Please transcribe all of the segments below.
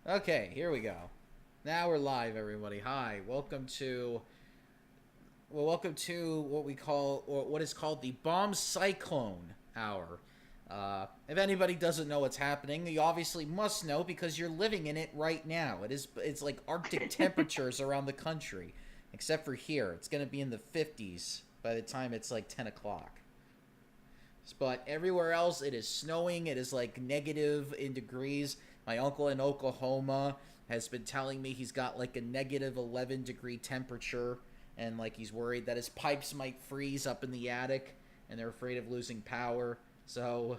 Okay, here we go. Now we're live, everybody. Hi, welcome to what we call, or what is called the Bomb Cyclone Hour. If anybody doesn't know what's happening, you obviously must know because you're living in it right now. It's like Arctic temperatures around the country, except for here. It's gonna be in the 50s by the time it's like 10 o'clock. But everywhere else, it is snowing. It is like negative in degrees. My uncle in Oklahoma has been telling me he's got like a negative 11-degree temperature, and like he's worried that his pipes might freeze up in the attic, and they're afraid of losing power. So,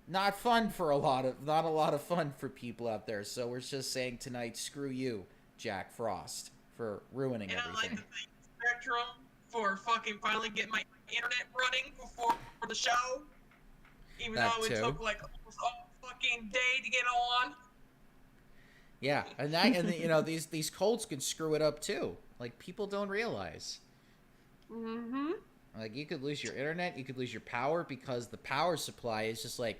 not a lot of fun for people out there. So we're just saying tonight, screw you, Jack Frost, for ruining And I like everything. to thank Spectrum for fucking finally getting my internet running before the show. Even That though it too. took like almost a fucking day to get on. Yeah, these colds can screw it up too. Like people don't realize. Mm-hmm. Like you could lose your internet, you could lose your power because the power supply is just like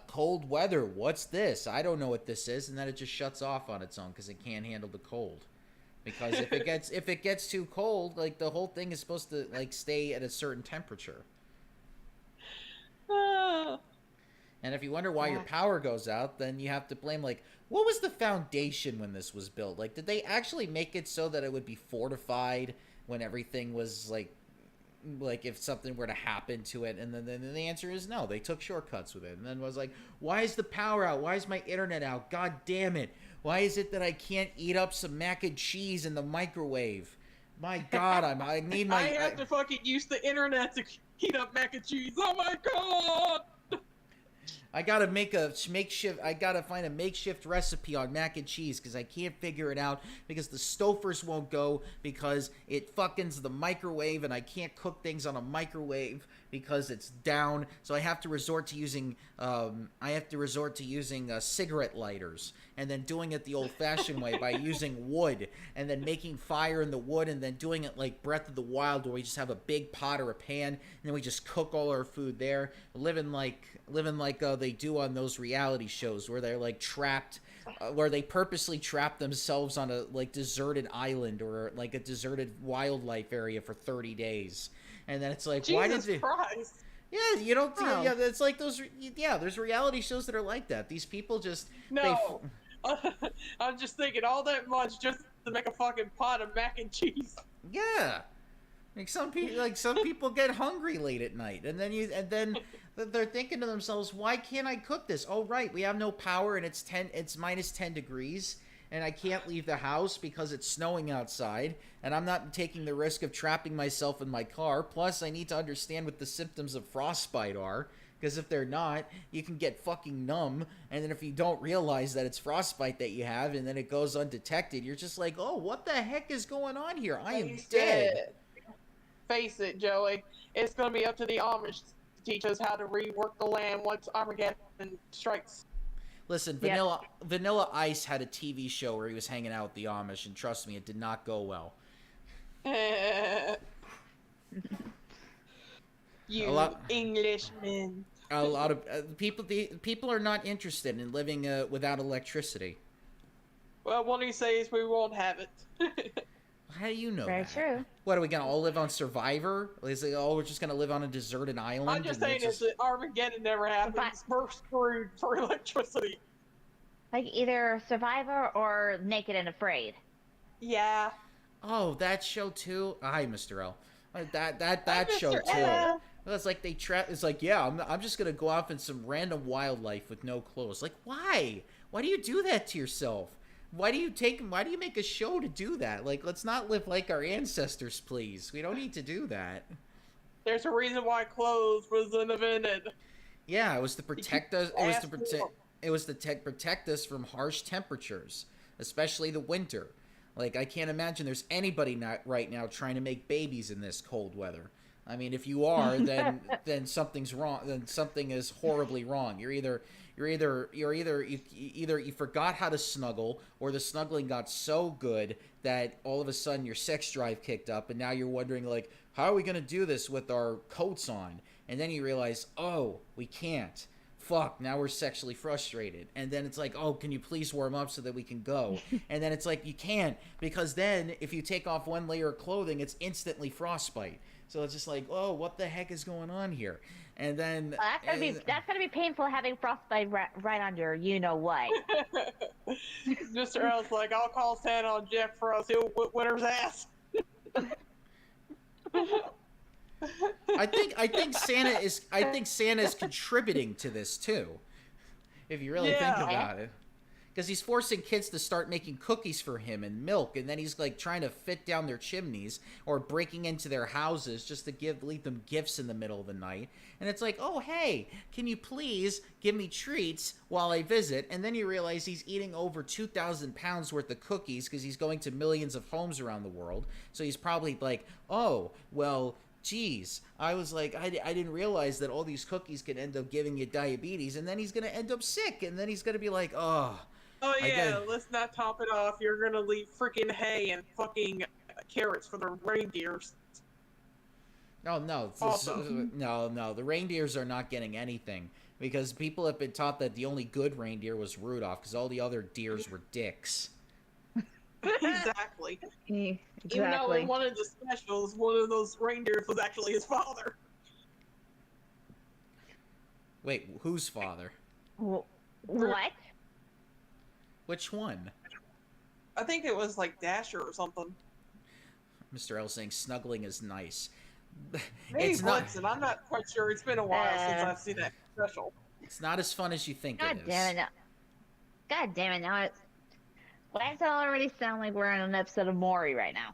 cold weather. What's this? I don't know what this is, and then it just shuts off on its own because it can't handle the cold. Because if it gets too cold, like the whole thing is supposed to like stay at a certain temperature. And if you wonder why your power goes out, then you have to blame, like, what was the foundation when this was built? Like, did they actually make it so that it would be fortified when everything was, like if something were to happen to it? And then the answer is no. They took shortcuts with it. And then was like, why is the power out? Why is my internet out? God damn it. Why is it that I can't eat up some mac and cheese in the microwave? My God, I need my... I have to fucking use the internet to heat up mac and cheese. Oh my god! I gotta make a makeshift. I gotta find a makeshift recipe on mac and cheese because I can't figure it out because the Stouffer's won't go because it fuckings the microwave and I can't cook things on a microwave because it's down. So I have to resort to using cigarette lighters and then doing it the old-fashioned way by using wood and then making fire in the wood and then doing it like Breath of the Wild where we just have a big pot or a pan and then we just cook all our food there, living like they do on those reality shows where they're like trapped, where they purposely trap themselves on a like deserted island or like a deserted wildlife area for 30 days. And then it's like, Jesus why did they... Christ. Yeah, you don't... Wow. Yeah, it's like those... Yeah, there's reality shows that are like that. These people just... No. I'm just thinking all that much just to make a fucking pot of mac and cheese. Yeah. Some people get hungry late at night, and then they're thinking to themselves, "Why can't I cook this? Oh, right, we have no power, and it's minus 10 degrees, and I can't leave the house because it's snowing outside, and I'm not taking the risk of trapping myself in my car. Plus, I need to understand what the symptoms of frostbite are." Because if they're not, you can get fucking numb, and then if you don't realize that it's frostbite that you have, and then it goes undetected, you're just like, oh, what the heck is going on here? I am dead. Face it, Joey. It's going to be up to the Amish to teach us how to rework the land once Armageddon strikes. Listen, Vanilla Ice had a TV show where he was hanging out with the Amish, and trust me, it did not go well. You Englishmen. A lot of people are not interested in living without electricity. Well, one of these days we won't have it. How do you know Very that? true. What, are we gonna all live on Survivor? Is it, we're just gonna live on a deserted island? I'm just saying if Armageddon never happens, we're screwed for electricity. Like either Survivor or Naked and Afraid. Yeah. Oh, that show too. Hi, Mr. L. That Hi, show Mr. too. L. Well, it's like they trap. It's like, yeah, I'm just gonna go off in some random wildlife with no clothes. Like, why? Why do you do that to yourself? Why do you make a show to do that? Like, let's not live like our ancestors, please. We don't need to do that. There's a reason why clothes was invented. Yeah, it was to protect us. It was to protect us from harsh temperatures, especially the winter. Like, I can't imagine there's anybody not right now trying to make babies in this cold weather. I mean, if you are, then something's wrong. Then something is horribly wrong. You forgot how to snuggle, or the snuggling got so good that all of a sudden your sex drive kicked up, and now you're wondering like, how are we gonna do this with our coats on? And then you realize, oh, we can't. fuck, now we're sexually frustrated. And then it's like, oh, can you please warm up so that we can go? And then it's like, you can't, because then if you take off one layer of clothing, it's instantly frostbite. So it's just like, oh, what the heck is going on here? And then Well, that's gonna be painful having frostbite right on your you know what. Mr. L's like, I'll call Santa on Jeff Frost. He'll whip Winter's ass. I think Santa is contributing to this too, if you really think Yeah. about it, because he's forcing kids to start making cookies for him and milk, and then he's like trying to fit down their chimneys or breaking into their houses just to leave them gifts in the middle of the night. And it's like, oh hey, can you please give me treats while I visit? And then you realize he's eating over 2,000 pounds worth of cookies because he's going to millions of homes around the world. So he's probably like, oh well, geez, I was like, I didn't realize that all these cookies could end up giving you diabetes, and then he's gonna end up sick, and then he's gonna be like, oh. Oh I yeah, get- let's not top it off. You're gonna leave freaking hay and fucking carrots for the reindeers. Oh no, Awesome. no, the reindeers are not getting anything because people have been taught that the only good reindeer was Rudolph because all the other deers were dicks. Exactly. Exactly. Even though in one of the specials, one of those reindeers was actually his father. Wait, whose father? What? Which one? I think it was like Dasher or something. Mr. L saying snuggling is nice. Maybe It's not. Blitzen, I'm not quite sure. It's been a while since I've seen that special. It's not as fun as you think God it is. damn it! God damn it! Now it's. Why does it already sound like we're in an episode of Maury right now?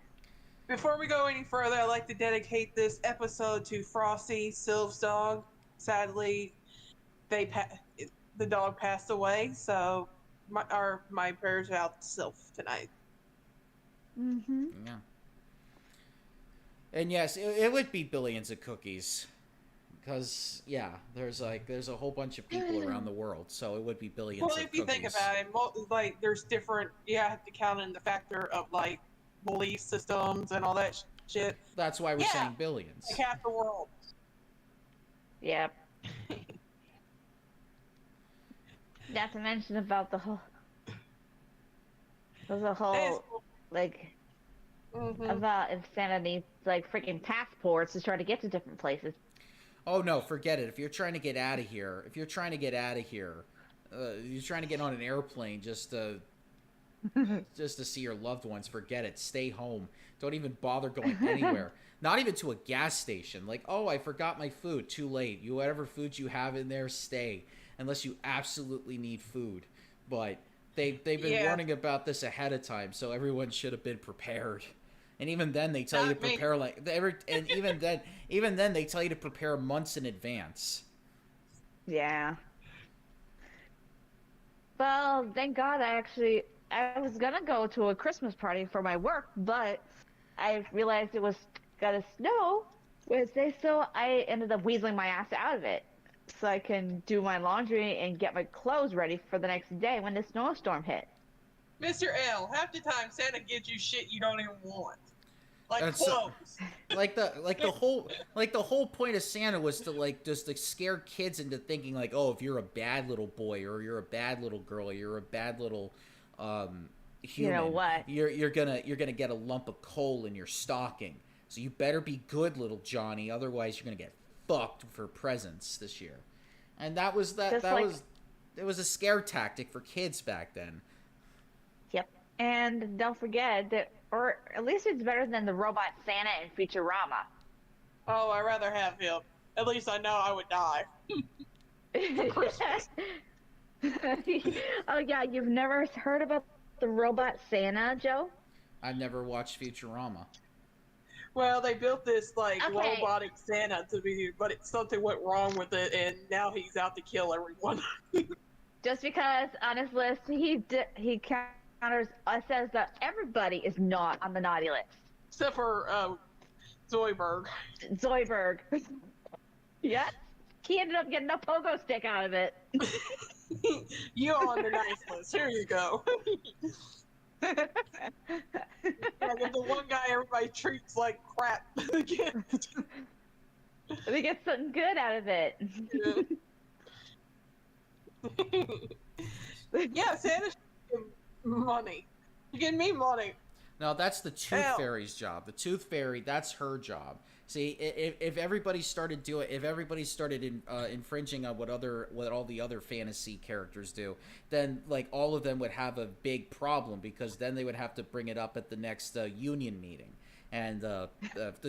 Before we go any further, I'd like to dedicate this episode to Frosty, Sylph's dog. Sadly, the dog passed away, so my prayers are out to Sylph tonight. Mm-hmm. Yeah. And yes, it would be billions of cookies. Because, yeah, there's a whole bunch of people around the world, so it would be billions Well, of if you cookies. think about it, like there's different. You have to count in the factor of like belief systems and all that shit. That's why we're Yeah. saying billions. Like half the world. Yep. Not to mention about the whole. There's a whole like Mm-hmm. about if Santa needs like freaking passports to try to get to different places. Oh no, forget it. If you're trying to get out of here, you're trying to get on an airplane just to see your loved ones, forget it. Stay home. Don't even bother going anywhere. Not even to a gas station. Like, oh, I forgot my food. Too late. You whatever food you have in there, stay. Unless you absolutely need food. But they've been warning about this ahead of time, so everyone should have been prepared. And even then, they tell you to Not me. prepare even then they tell you to prepare months in advance. Yeah. Well, thank God I was gonna go to a Christmas party for my work, but I realized it was gonna snow Wednesday, so I ended up weaseling my ass out of it so I can do my laundry and get my clothes ready for the next day when the snowstorm hit. Mr. L, half the time Santa gives you shit you don't even want, like That's so- clothes. Like the whole point of Santa was to just to scare kids into thinking like, oh, if you're a bad little boy or you're a bad little girl or you're a bad little human, know what? you're gonna get a lump of coal in your stocking. So you better be good, little Johnny, otherwise you're gonna get fucked for presents this year. And that was it was a scare tactic for kids back then. Yep. And don't forget that, or at least it's better than the robot Santa in Futurama. Oh, I'd rather have him. At least I know I would die. Christmas. Oh yeah, you've never heard about the robot Santa, Joe? I've never watched Futurama. Well, they built this like Okay. robotic Santa to be, but something went wrong with it, and now he's out to kill everyone. Just because on his list he counters says that everybody is not on the naughty list. Except for Zoidberg. Zoidberg. Yeah. He ended up getting a pogo stick out of it. You're on the nice list. Here you go. Yeah, the one guy everybody treats like crap. They get something good out of it. Yeah, Santa should give money. You give me money. No, that's the Tooth Hell. Fairy's job. The Tooth Fairy, that's her job. See, if everybody started infringing on what all the other fantasy characters do, then like all of them would have a big problem because then they would have to bring it up at the next union meeting. And the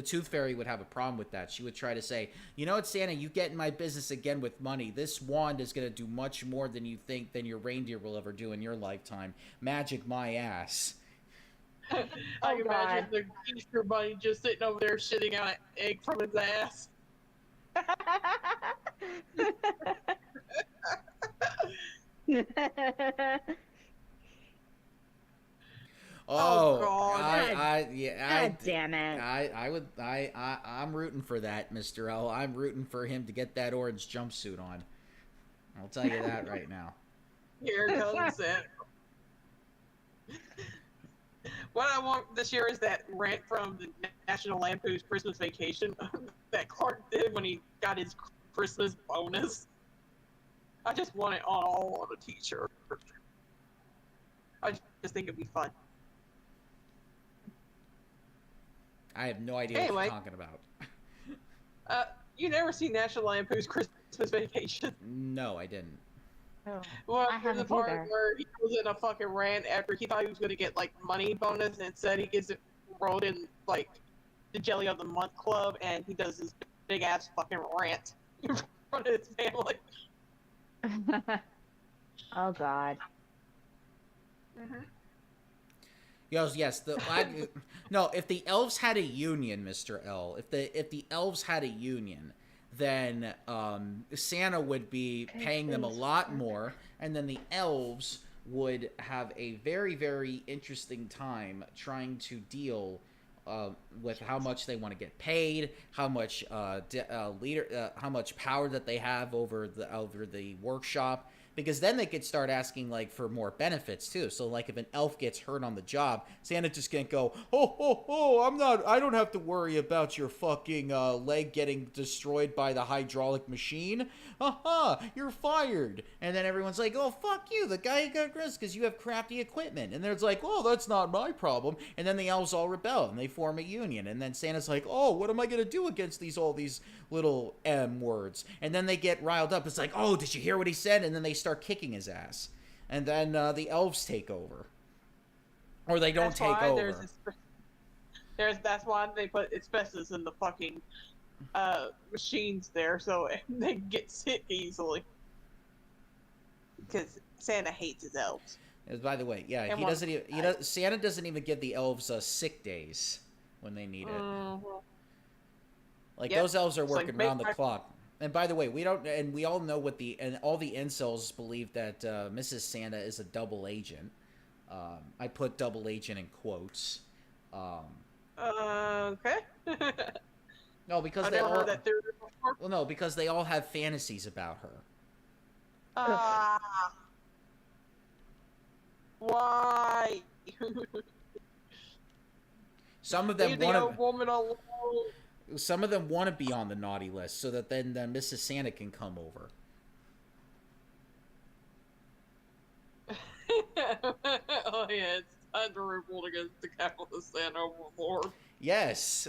Tooth Fairy would have a problem with that. She would try to say, you know what, Santa, you get in my business again with money. This wand is going to do much more than you think than your reindeer will ever do in your lifetime. Magic my ass. I can imagine the Easter Bunny just sitting over there shitting out an egg from his ass. Oh, God. God damn it. I'm rooting for that, Mr. L. I'm rooting for him to get that orange jumpsuit on. I'll tell you that right now. Here comes it. What I want this year is that rant from the National Lampoon's Christmas Vacation that Clark did when he got his Christmas bonus. I just want it all on a t-shirt. I just think it'd be fun. I have no idea what Anyway. you're talking about. You never seen National Lampoon's Christmas Vacation? No, I didn't. Oh, Well, I there's a haven't part either. where he goes in a fucking rant after he thought he was going to get, like, money bonus, and instead he gets it rolled in, like, the Jelly of the Month Club, and he does this big-ass fucking rant in front of his family. Oh God. Yes. No, if the elves had a union, Mr. L, if the elves had a union, then Santa would be paying them a lot more, and then the elves would have a very, very interesting time trying to deal with how much they want to get paid, how much how much power that they have over the workshop. Because then they could start asking, like, for more benefits, too. So, like, if an elf gets hurt on the job, Santa just can't go, I don't have to worry about your fucking leg getting destroyed by the hydraulic machine. You're fired. And then everyone's like, oh, fuck you, the guy got risk because you have crappy equipment. And they're like, oh, that's not my problem. And then the elves all rebel, and they form a union. And then Santa's like, oh, what am I going to do against all these little M words? And then they get riled up. It's like, oh, did you hear what he said? And then they start kicking his ass, and then the elves take over, or they don't take over. That's why they put asbestos in the fucking machines there, so they get sick easily. Because Santa hates his elves. And by the way, yeah, And he doesn't even. Santa doesn't even give the elves sick days when they need it. Like, Yep. those elves are It's like, working around the make my- clock. And by the way, we all know all the incels believe that Mrs. Santa is a double agent. I put double agent in quotes. Okay. No, because I they never all. heard that theory before. Well, no, because they all have fantasies about her. Why? Some of them Leave the want old to. woman alone. Some of them want to be on the naughty list so that then Mrs. Santa can come over. Oh yeah, it's time to revolt against the capitalist Santa overlord. Yes.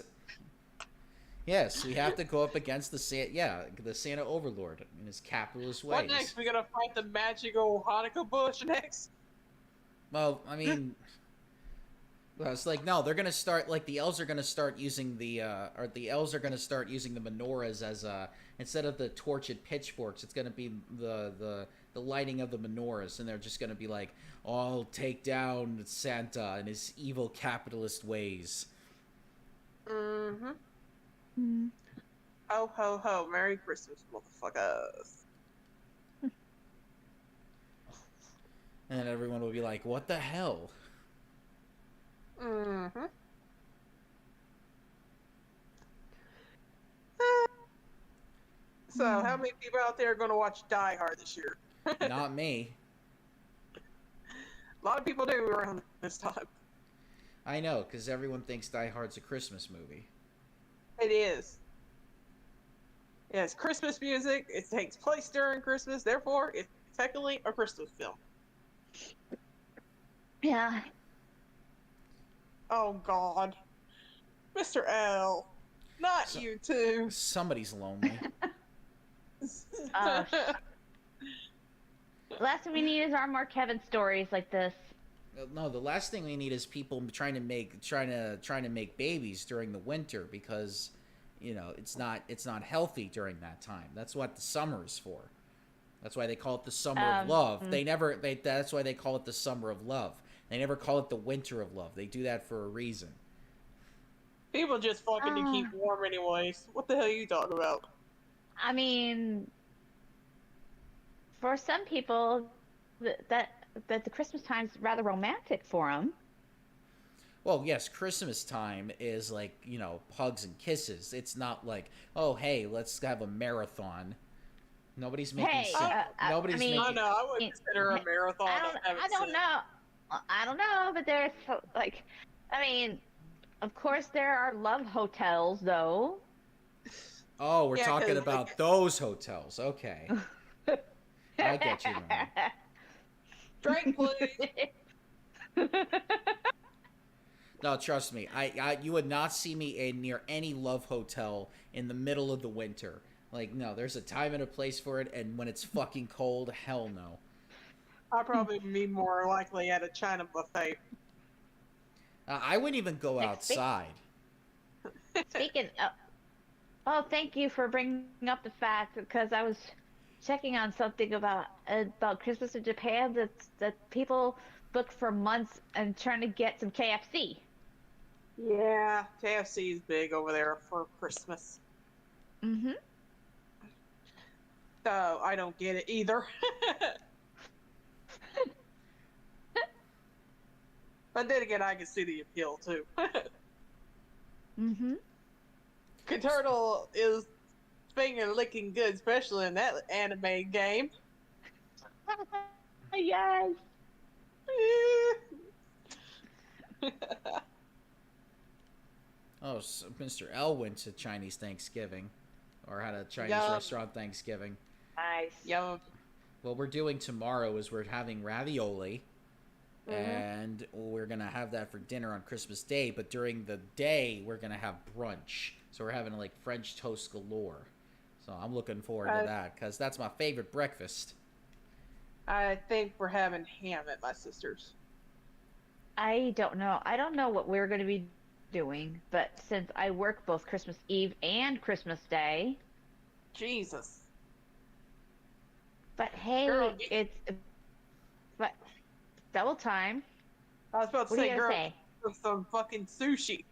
Yes, we have to go up against the Santa overlord in his capitalist ways. What next? We gonna fight the magical Hanukkah bush next? Well, I mean, well, it's like, no, they're gonna start, like, the elves are gonna start using the menorahs as instead of the torch and pitchforks, it's gonna be the lighting of the menorahs, and they're just gonna be like, oh, I'll take down Santa and his evil capitalist ways. Mm-hmm. Ho ho ho! Merry Christmas, motherfuckers! And then everyone will be like, what the hell? Mm-hmm. So, how many people out there are going to watch Die Hard this year? Not me. A lot of people do around this time. I know, because everyone thinks Die Hard's a Christmas movie. It is. It has Christmas music. It takes place during Christmas. Therefore, it's technically a Christmas film. Yeah. Oh God, Mr. L, not So- you too. Somebody's lonely. Oh, the last thing we need is our more Kevin stories like this. No, the last thing we need is people trying to make babies during the winter because, it's not healthy during that time. That's what the summer is for. That's why they call it the summer of love. That's why they call it the summer of love. They never call it the winter of love. They do that for a reason. People just fucking to keep warm, anyways. What the hell are you talking about? I mean, for some people, that the Christmas time's rather romantic for them. Well, yes, Christmas time is like, hugs and kisses. It's not like, oh, hey, let's have a marathon. Nobody's making Hey, nobody's I mean, Oh making no, I wouldn't consider a marathon. I don't know. I don't know, but there's like, I mean, of course there are love hotels though. Oh, we're Yeah, talking 'cause, about like- those hotels. Okay. I get you now. Drink, please. No, trust me. You would not see me near any love hotel in the middle of the winter. Like, no, there's a time and a place for it, and when it's fucking cold, hell no. I'd probably be more likely at a China buffet. I wouldn't even go Next week. outside. Speaking of, oh, thank you for bringing up the fact because I was checking on something about Christmas in Japan that people book for months and trying to get some KFC. Yeah, KFC is big over there for Christmas. Mm-hmm. So I don't get it either. But then again, I can see the appeal too. Mm-hmm. Turtle is finger licking good, especially in that anime game. Yes. Oh, so Mr. L went to Chinese Thanksgiving, or had a Chinese Yum. restaurant Thanksgiving. Nice. Yum. What we're doing tomorrow is we're having ravioli, Mhm. and we're gonna have that for dinner on Christmas Day. But during the day, we're gonna have brunch. So we're having like French toast galore. So I'm looking forward to that because that's my favorite breakfast. I think we're having ham at my sister's. I don't know. I don't know what we're going to be doing, but since I work both Christmas Eve and Christmas Day, Jesus. but hey, Girl, it's but double time. I was about to What are say, you girl, gonna say? with some fucking sushi.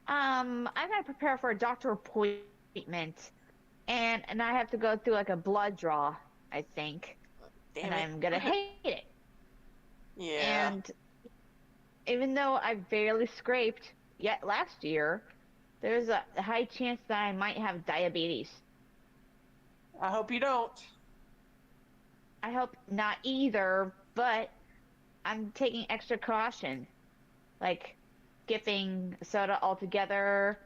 I gotta prepare for a doctor appointment, and I have to go through like a blood draw, I think, Damn and it. I'm gonna hate it. Yeah. And even though I barely scraped yet last year, there's a high chance that I might have diabetes. I hope you don't. I hope not either, but I'm taking extra caution, like skipping soda altogether.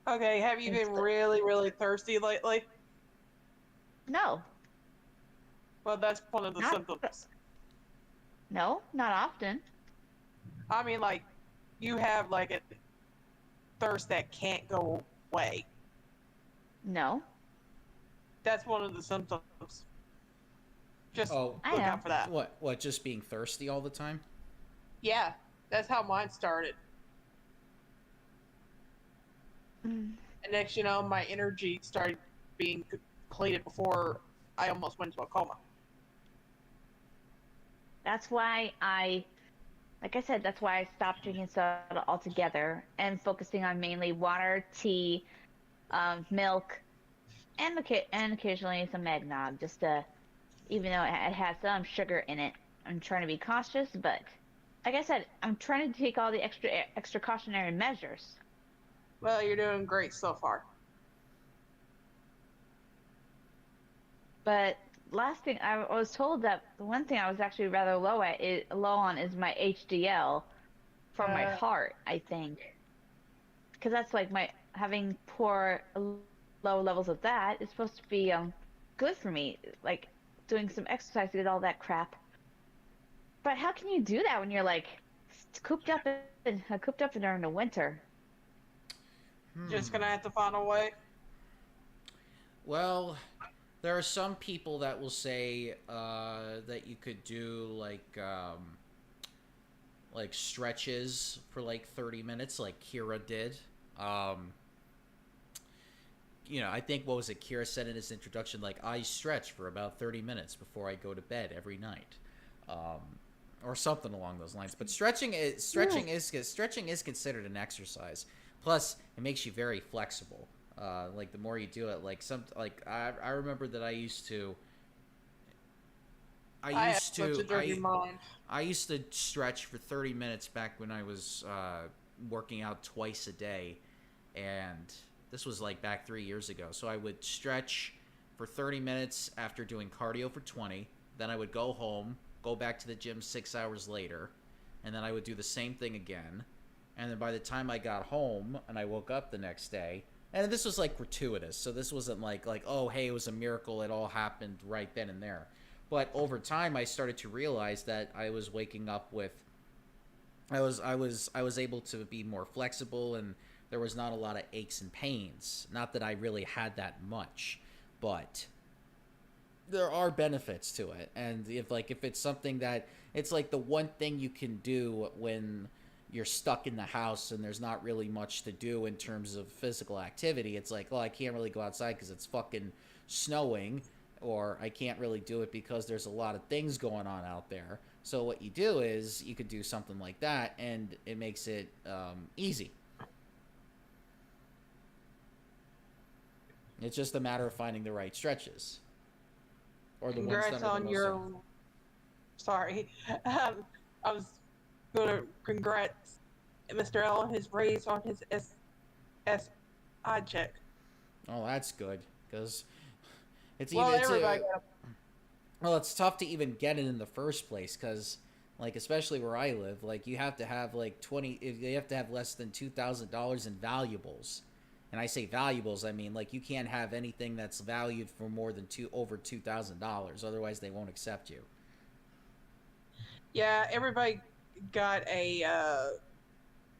Okay, have you been Insta- really, really thirsty lately? No, Well, that's one of the Not- symptoms. no, not often. I mean, like, you have, like, a thirst that can't go away. No, That's one of the symptoms. Just Oh, I look know. out for that. what? Just being thirsty all the time? Yeah, that's how mine started. Mm, And next, you know, my energy started being depleted before I almost went into a coma. that's why like I said, that's why I stopped drinking soda altogether and focusing on mainly water, tea, milk, and occasionally some eggnog, just to, even though it has some sugar in it. I'm trying to be cautious, but like I said, I'm trying to take all the extra cautionary measures. Well, you're doing great so far. But last thing I was told that the one thing I was actually rather low on is my HDL from my heart, I think, because that's like my having low levels of that is supposed to be good for me, like doing some exercise to get all that crap. But how can you do that when you're like cooped up in during the winter? Just gonna have to find a way. Well, there are some people that will say that you could do like stretches for like 30 minutes, like Kira did. Um, I think what was it? Kira said in his introduction, like I stretch for about 30 minutes before I go to bed every night, um, or something along those lines. But stretching is considered an exercise. Plus, it makes you very flexible. Like the more you do it, I remember that I have such a dirty mind. I used to stretch for 30 minutes back when I was working out twice a day, and this was like back 3 years ago. So I would stretch for 30 minutes after doing cardio for 20. Then I would go home, go back to the gym 6 hours later, and then I would do the same thing again. And then by the time I got home and I woke up the next day, and this was like gratuitous, so this wasn't like oh hey, it was a miracle, it all happened right then and there. But over time, I started to realize that I was waking up with, I was able to be more flexible, and there was not a lot of aches and pains. Not that I really had that much, but there are benefits to it. And if it's something that it's like the one thing you can do when you're stuck in the house and there's not really much to do in terms of physical activity, it's like, oh, I can't really go outside because it's fucking snowing, or I can't really do it because there's a lot of things going on out there. So what you do is you could do something like that, and it makes it easy. It's just a matter of finding the right stretches, or the ones that Congrats are the on most your. Sorry, I was gonna congrats Mr. L on his raise on his SI check. Oh, that's good, because it's Well, even everybody. well, it's tough to even get it in the first place, because like especially where I live, like you have to have like you have to have less than $2,000 in valuables. And I say valuables, I mean like you can't have anything that's valued for more than over $2,000, otherwise they won't accept you. Yeah, everybody got a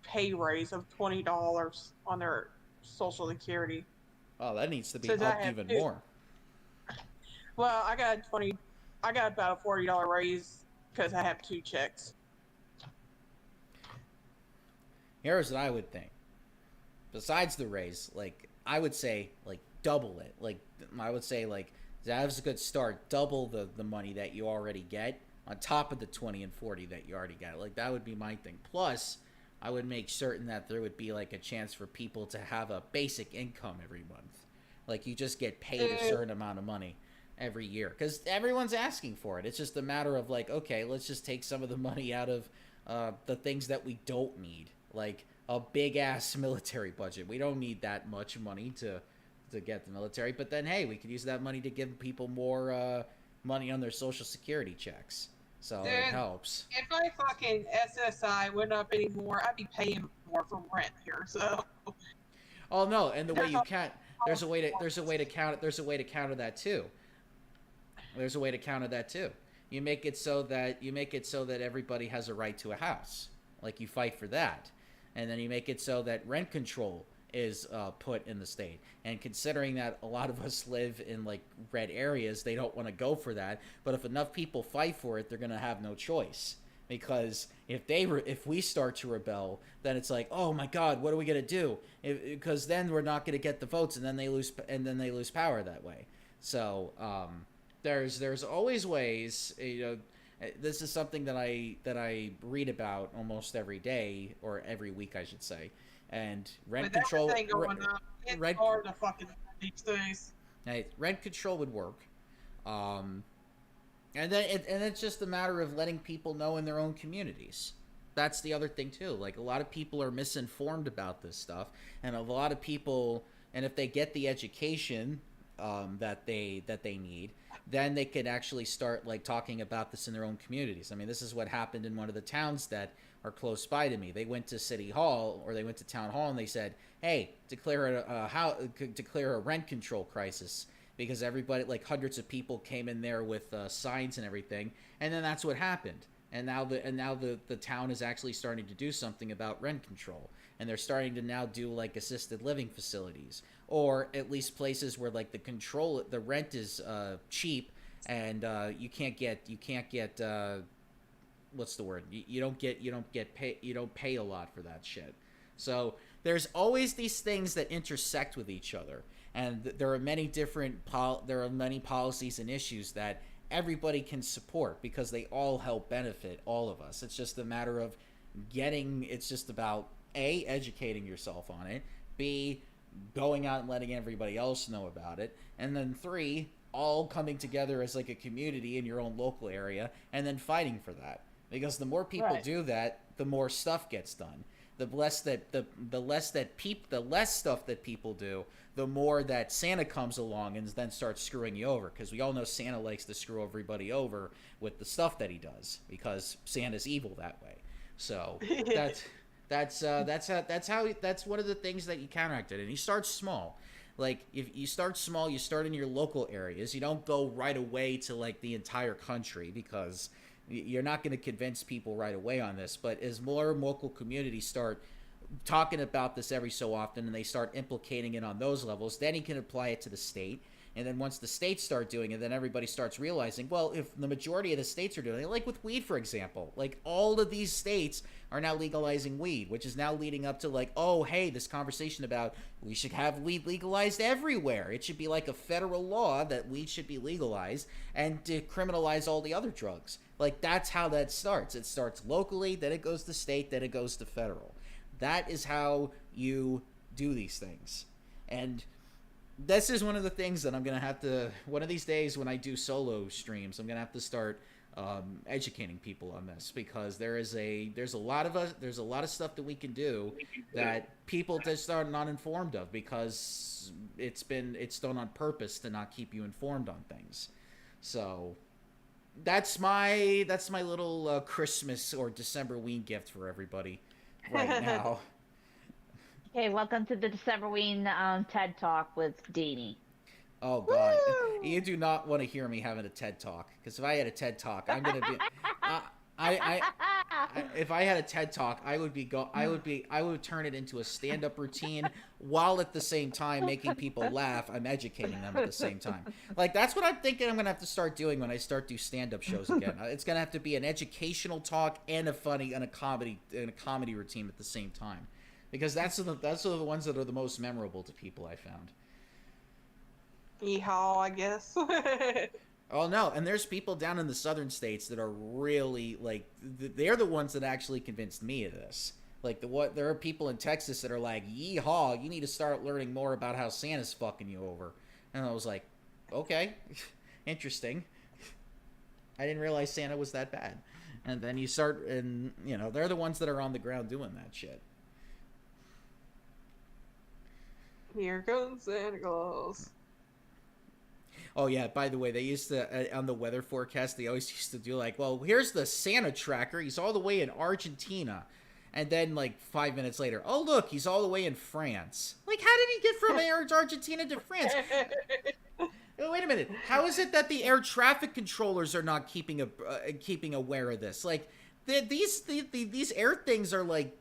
pay raise of $20 on their Social Security. Oh, that needs to be Since I upped have even two. more. Well, I got about a $40 raise because I have 2 checks. Here's what I would think. Besides the raise, like I would say like double it. Like I would say like that was a good start. Double the money that you already get on top of the 20 and 40 that you already get. Like that would be my thing. Plus, I would make certain that there would be like a chance for people to have a basic income every month. Like you just get paid a certain amount of money every year, because everyone's asking for it. It's just a matter of like, okay, let's just take some of the money out of the things that we don't need, like a big ass military budget. We don't need that much money to get the military, but then hey, we could use that money to give people more money on their Social Security checks, so Dude, it helps. if my fucking SSI went up anymore, I'd be paying more for rent here. So Oh no, and the way you can't, there's a way to counter that too. There's a way to counter that too. You make it so that everybody has a right to a house. Like you fight for that, and then you make it so that rent control is put in the state. And considering that a lot of us live in like red areas, they don't want to go for that. But if enough people fight for it, they're gonna have no choice. Because if we start to rebel, then it's like, oh my God, what are we gonna do? Because then we're not gonna get the votes, and then they lose power that way. So there's always ways. This is something that I read about almost every day, or every week, I should say. And rent with control, everything going up, it's rent, hard to fucking these days. rent control would work. And then it's just a matter of letting people know in their own communities. That's the other thing too. Like a lot of people are misinformed about this stuff, and a lot of people, and if they get the education that they need, then they could actually start like talking about this in their own communities. I mean, this is what happened in one of the towns that are close by to me. They went to city hall, or they went to town hall, and they said, "Hey, declare a rent control crisis because everybody, like hundreds of people, came in there with signs and everything, and then that's what happened. And now the town is actually starting to do something about rent control, and they're starting to now do like assisted living facilities, or at least places where like the rent is cheap, and you can't get what's the word? You don't pay a lot for that shit. So there's always these things that intersect with each other, and there are many policies and issues that everybody can support because they all help benefit all of us. It's just a matter of it's just about A, educating yourself on it, B, going out and letting everybody else know about it, and then 3, all coming together as like a community in your own local area and then fighting for that. Because the more people do that, the more stuff gets done. The less stuff that people do, the more that Santa comes along and then starts screwing you over. Because we all know Santa likes to screw everybody over with the stuff that he does, because Santa's evil that way. So that's one of the things that you counteract it. And you start small. Like, if you start small, you start in your local areas. You don't go right away to like the entire country, because you're not going to convince people right away on this. But as more local communities start talking about this every so often, and they start implicating it on those levels, then you can apply it to the state. And then once the states start doing it, then everybody starts realizing, well, if the majority of the states are doing it, like with weed, for example, like all of these states are now legalizing weed, which is now leading up to like, oh, hey, this conversation about we should have weed legalized everywhere. It should be like a federal law that weed should be legalized and to criminalize all the other drugs. Like, that's how that starts. It starts locally, then it goes to state, then it goes to federal. That is how you do these things. And this is one of the things that I'm going to have to, one of these days when I do solo streams, I'm going to have to start educating people on this, because there's a lot of stuff that we can do that people just are not informed of, because it's done on purpose to not keep you informed on things. So that's my little Christmas or Decemberween gift for everybody right now. Okay, welcome to the Decemberween TED Talk with Deanie. Oh God, Woo! You do not want to hear me having a TED Talk, because if I had a TED Talk, I'm gonna be, if I had a TED Talk, I would turn it into a stand-up routine, while at the same time making people laugh. I'm educating them at the same time. Like, that's what I'm thinking I'm gonna have to start doing when I start do stand-up shows again. It's gonna have to be an educational talk and a comedy routine at the same time, because that's the ones that are the most memorable to people, I found. Yeehaw, I guess. Oh no, and there's people down in the southern states that are really like, they're the ones that actually convinced me of this. Like, there are people in Texas that are like, yeehaw, you need to start learning more about how Santa's fucking you over. And I was like, okay, interesting. I didn't realize Santa was that bad. And then you start, and they're the ones that are on the ground doing that shit. Here comes Santa Claus. Oh yeah, by the way, they used to, on the weather forecast, they always used to do like, well, here's the Santa tracker. He's all the way in Argentina. And then like 5 minutes later, oh look, he's all the way in France. Like, how did he get from Argentina to France? Wait a minute. How is it that the air traffic controllers are not keeping aware of this? Like, these air things are like,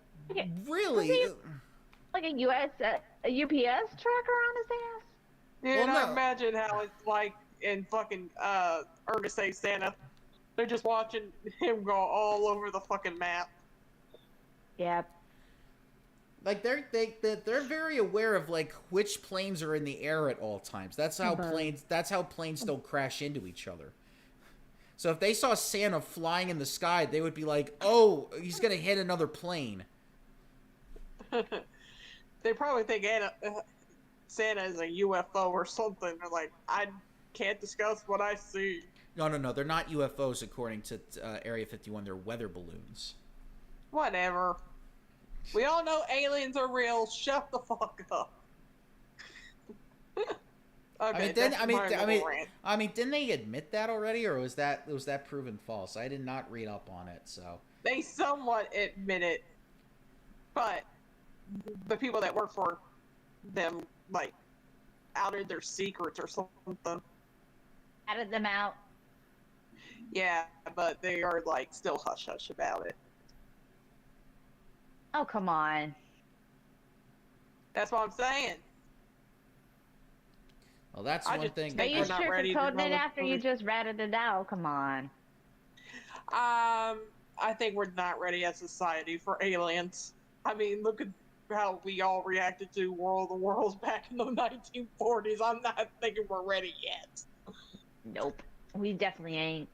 really... Like a UPS tracker on his ass? Dude, Well, no. I imagine how it's like in fucking Ernest Saves Santa. They're just watching him go all over the fucking map. Yeah. Like, they're very aware of like which planes are in the air at all times. That's how planes don't crash into each other. So if they saw Santa flying in the sky, they would be like, "Oh, he's gonna hit another plane." They probably think Santa is a UFO or something. They're like, I can't discuss what I see. No, they're not UFOs according to Area 51. They're weather balloons. Whatever. We all know aliens are real. Shut the fuck up. Okay, I mean, didn't they admit that already, or was that proven false? I did not read up on it, so. They somewhat admit it, but the people that work for them, like, outed their secrets or something. Added them out. Yeah, but they are like still hush hush about it. Oh, come on. That's what I'm saying. Well, that's I one just thing. Are think you we're not ready to sugarcoating it roll after you with- just ratted it out? Come on. I think we're not ready as a society for aliens. I mean, look at how we all reacted to War of the Worlds back in the 1940s. I'm not thinking we're ready yet. Nope. We definitely ain't.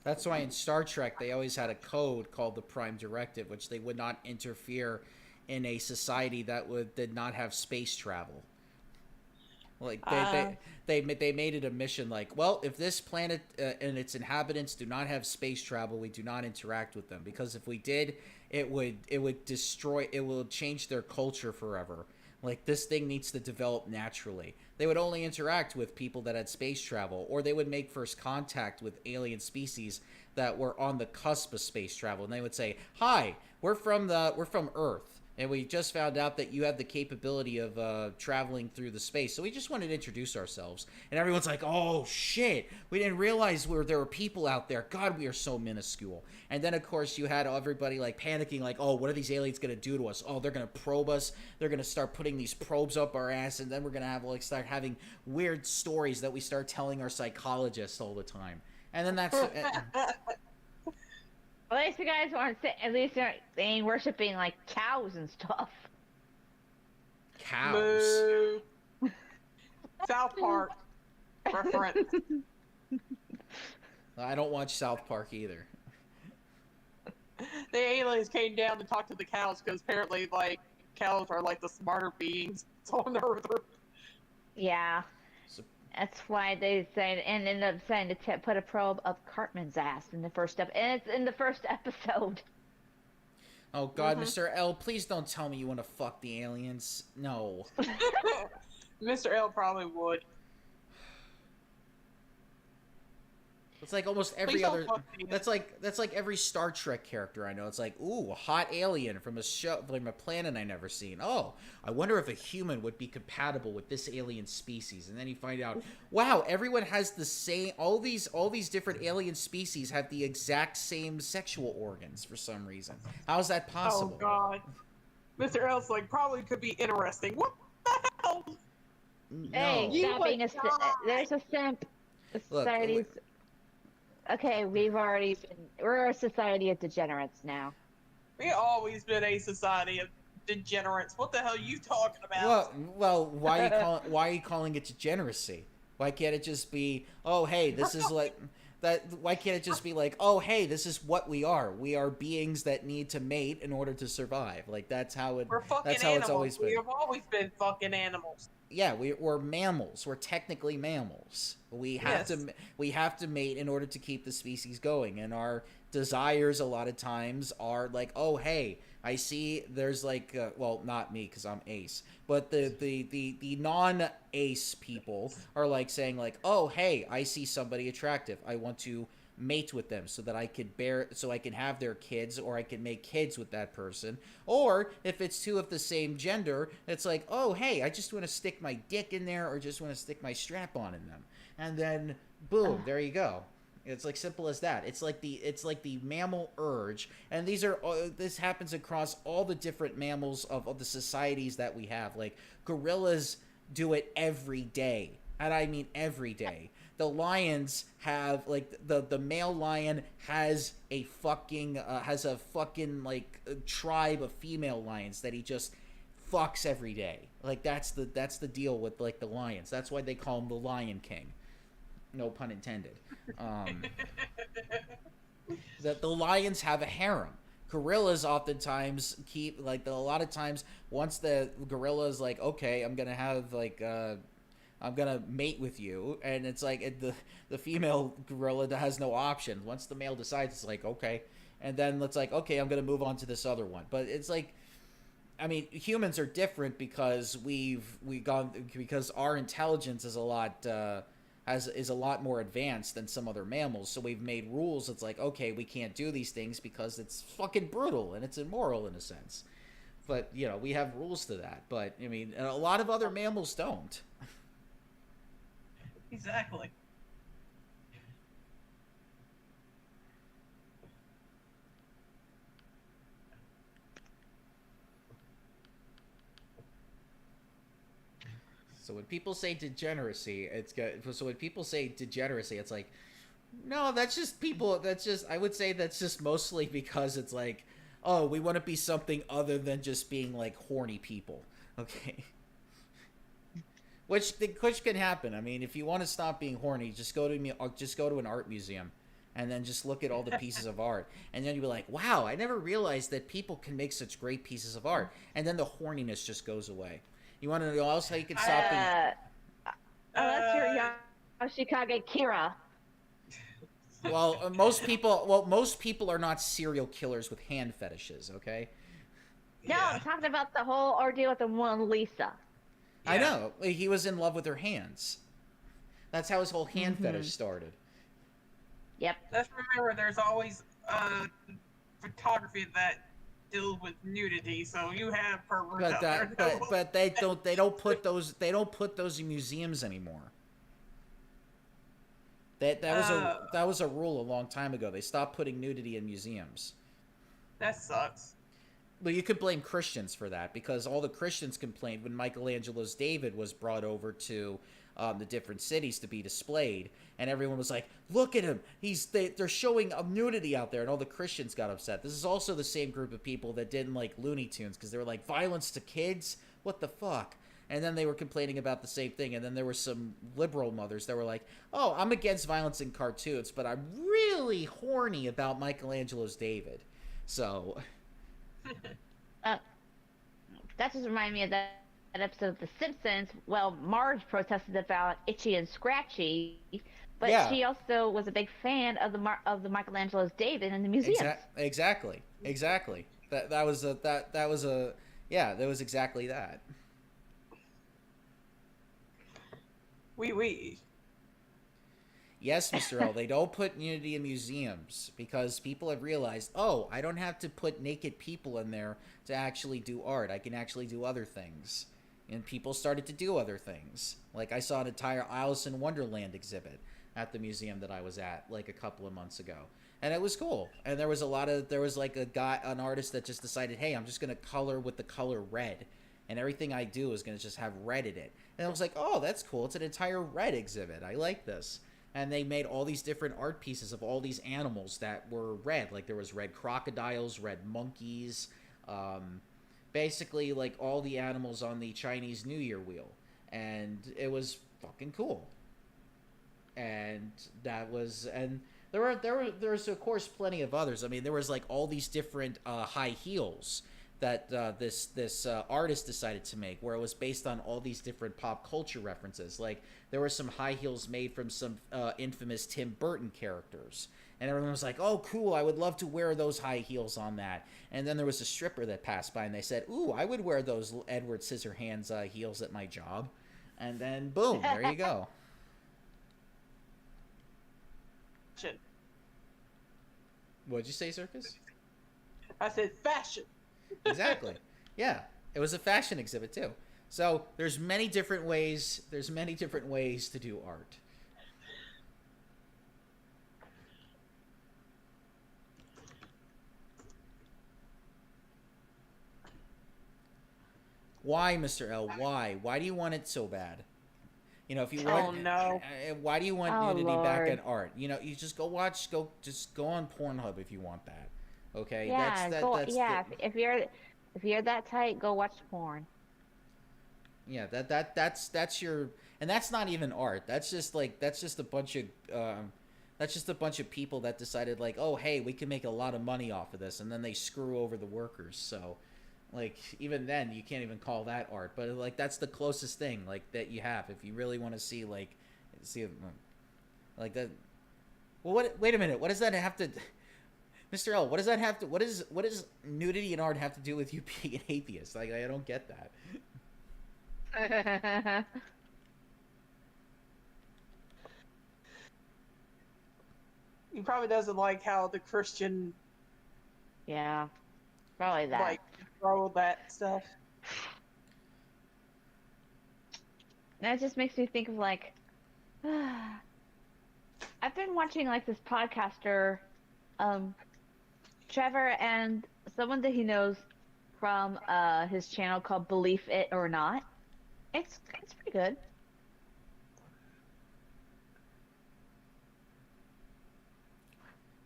That's why in Star Trek they always had a code called the Prime Directive, which they would not interfere in a society that did not have space travel. Like they made it a mission like, well, if this planet and its inhabitants do not have space travel, we do not interact with them, because if we did, it would destroy, it will change their culture forever. Like, this thing needs to develop naturally. They would only interact with people that had space travel, or they would make first contact with alien species that were on the cusp of space travel, and they would say, "Hi, we're from Earth, and we just found out that you have the capability of traveling through the space, so we just wanted to introduce ourselves." And everyone's like, "Oh shit, we didn't realize there were people out there. God, we are so minuscule." And then of course you had everybody like panicking, like, "Oh, what are these aliens gonna do to us? Oh, they're gonna probe us. They're gonna start putting these probes up our ass, and then we're gonna have start having weird stories that we start telling our psychologists all the time." And then that's At least you guys aren't. At least they ain't worshiping like cows and stuff. cows. Boo. South Park reference. I don't watch South Park either. The aliens came down to talk to the cows because apparently, like, cows are like the smarter beings on Earth. Yeah. So- That's why they said and ended up saying to put a probe up Cartman's ass in the first and it's in the first episode. Oh God, Mr. L, please don't tell me you want to fuck the aliens. No. Mr. L probably would. It's like almost every Please don't other. fuck me. That's like every Star Trek character I know. It's like, ooh, a hot alien from a planet I never seen. Oh, I wonder if a human would be compatible with this alien species. And then you find out, wow, everyone has the same. All these different alien species have the exact same sexual organs for some reason. How is that possible? Oh God. Mr. L's like probably could be interesting. What the hell? No. Hey, You stop being a. would die. There's a simp. The Look, society's. Okay, we're a society of degenerates now. We always been a society of degenerates. What the hell are you talking about? Well, why are you calling it degeneracy? Why can't it just be, oh hey, this is like that? Why can't it just be like, oh hey, this is what we are? We are beings that need to mate in order to survive. Like that's how it. We're fucking That's how animals. it's always been. We have always been fucking animals. Yeah, we're mammals. We're technically mammals. We have to mate in order to keep the species going, and our desires a lot of times are like, oh hey, I see there's like well, not me because I'm ace, but the non-ace people are like saying like, oh hey, I see somebody attractive, I want to mate with them so that I can have their kids, or I can make kids with that person. Or if it's two of the same gender, it's like, oh hey, I just want to stick my dick in there, or just want to stick my strap on in them, and then boom, there you go. It's like simple as that. It's like the mammal urge, and this happens across all the different mammals of the societies that we have. Like gorillas do it every day, and I mean every day. The lions have like the male lion has a fucking like tribe of female lions that he just fucks every day. Like that's the deal with like the lions. That's why they call him the Lion King. No pun intended. That the lions have a harem. Gorillas oftentimes keep like a lot of times once the gorilla is like, okay, I'm gonna mate with you, and it's like the female gorilla that has no option. Once the male decides, it's like okay, and then it's like okay, I'm gonna move on to this other one. But it's like, I mean, humans are different because because our intelligence is a lot is a lot more advanced than some other mammals. So we've made rules. It's like okay, we can't do these things because it's fucking brutal and it's immoral in a sense. But you know, we have rules to that. But I mean, a lot of other mammals don't. Exactly. So when people say degeneracy, it's good. So when people say degeneracy, it's like, no, that's just people. That's just, I would say that's just mostly because it's like, oh, we want to be something other than just being like horny people. Okay. Which can happen. I mean, if you want to stop being horny, just go to an art museum, and then just look at all the pieces of art, and then you'll be like, wow, I never realized that people can make such great pieces of art, and then the horniness just goes away. You want to know else how you can stop being Unless you're Yoshikage Kira. well, most people are not serial killers with hand fetishes, okay? No, I'm talking about the whole ordeal with the one Lisa. I know. He was in love with her hands. That's how his whole hand fetish started. Yep. Let's remember, there's always photography that deals with nudity, so you have perverts out there. But they don't put those in museums anymore. That was a rule a long time ago. They stopped putting nudity in museums. That sucks. Well, you could blame Christians for that, because all the Christians complained when Michelangelo's David was brought over to the different cities to be displayed, and everyone was like, "Look at him! They're showing nudity out there," and all the Christians got upset. This is also the same group of people that didn't like Looney Tunes because they were like, "Violence to kids? What the fuck?" And then they were complaining about the same thing, and then there were some liberal mothers that were like, "Oh, I'm against violence in cartoons, but I'm really horny about Michelangelo's David." So. That just reminded me of that episode of The Simpsons. Well, Marge protested about Itchy and Scratchy, but Yeah. she also was a big fan of the Michelangelo's David in the museum. Exactly. That was exactly that. We. Yes, Mr. L, they don't put nudity in museums because people have realized, oh, I don't have to put naked people in there to actually do art. I can actually do other things. And people started to do other things. Like I saw an entire Alice in Wonderland exhibit at the museum that I was at like a couple of months ago. And it was cool. And there was like an artist that just decided, hey, I'm just going to color with the color red. And everything I do is going to just have red in it. And I was like, oh, that's cool. It's an entire red exhibit. I like this. And they made all these different art pieces of all these animals that were red. Like there was red crocodiles, red monkeys, basically like all the animals on the Chinese New Year wheel. And it was fucking cool. And there's of course plenty of others. I mean, there was like all these different high heels that this artist decided to make, where it was based on all these different pop culture references. Like there were some high heels made from some infamous Tim Burton characters, and everyone was like, "Oh, cool! I would love to wear those high heels on that." And then there was a stripper that passed by, and they said, "Ooh, I would wear those Edward Scissorhands heels at my job." And then boom, there you go. Fashion. What'd you say, Circus? I said fashion. Exactly. Yeah, it was a fashion exhibit too. So there's many different ways. There's many different ways to do art. Why, Mr. L? Why? Why do you want it so bad? You know, if you want, Oh, no. Why do you want Oh, nudity back Lord. in art? You know, you just go go on Pornhub if you want that. Okay, Yeah, that's if you're that tight, go watch porn. yeah, that's your, and that's not even art. That's just a bunch of people that decided like, oh hey, we can make a lot of money off of this, and then they screw over the workers. So, like even then, you can't even call that art. But like that's the closest thing like that you have if you really want to see like that. Well, wait a minute. What does that have to? Mr. L, what does that have to? What does nudity in art have to do with you being an atheist? Like I don't get that. He probably doesn't like how the Christian Yeah. Probably that. like throw that stuff. And that just makes me think of like, I've been watching like this podcaster, um, Trevor, and someone that he knows from his channel called Believe It or Not. It's pretty good.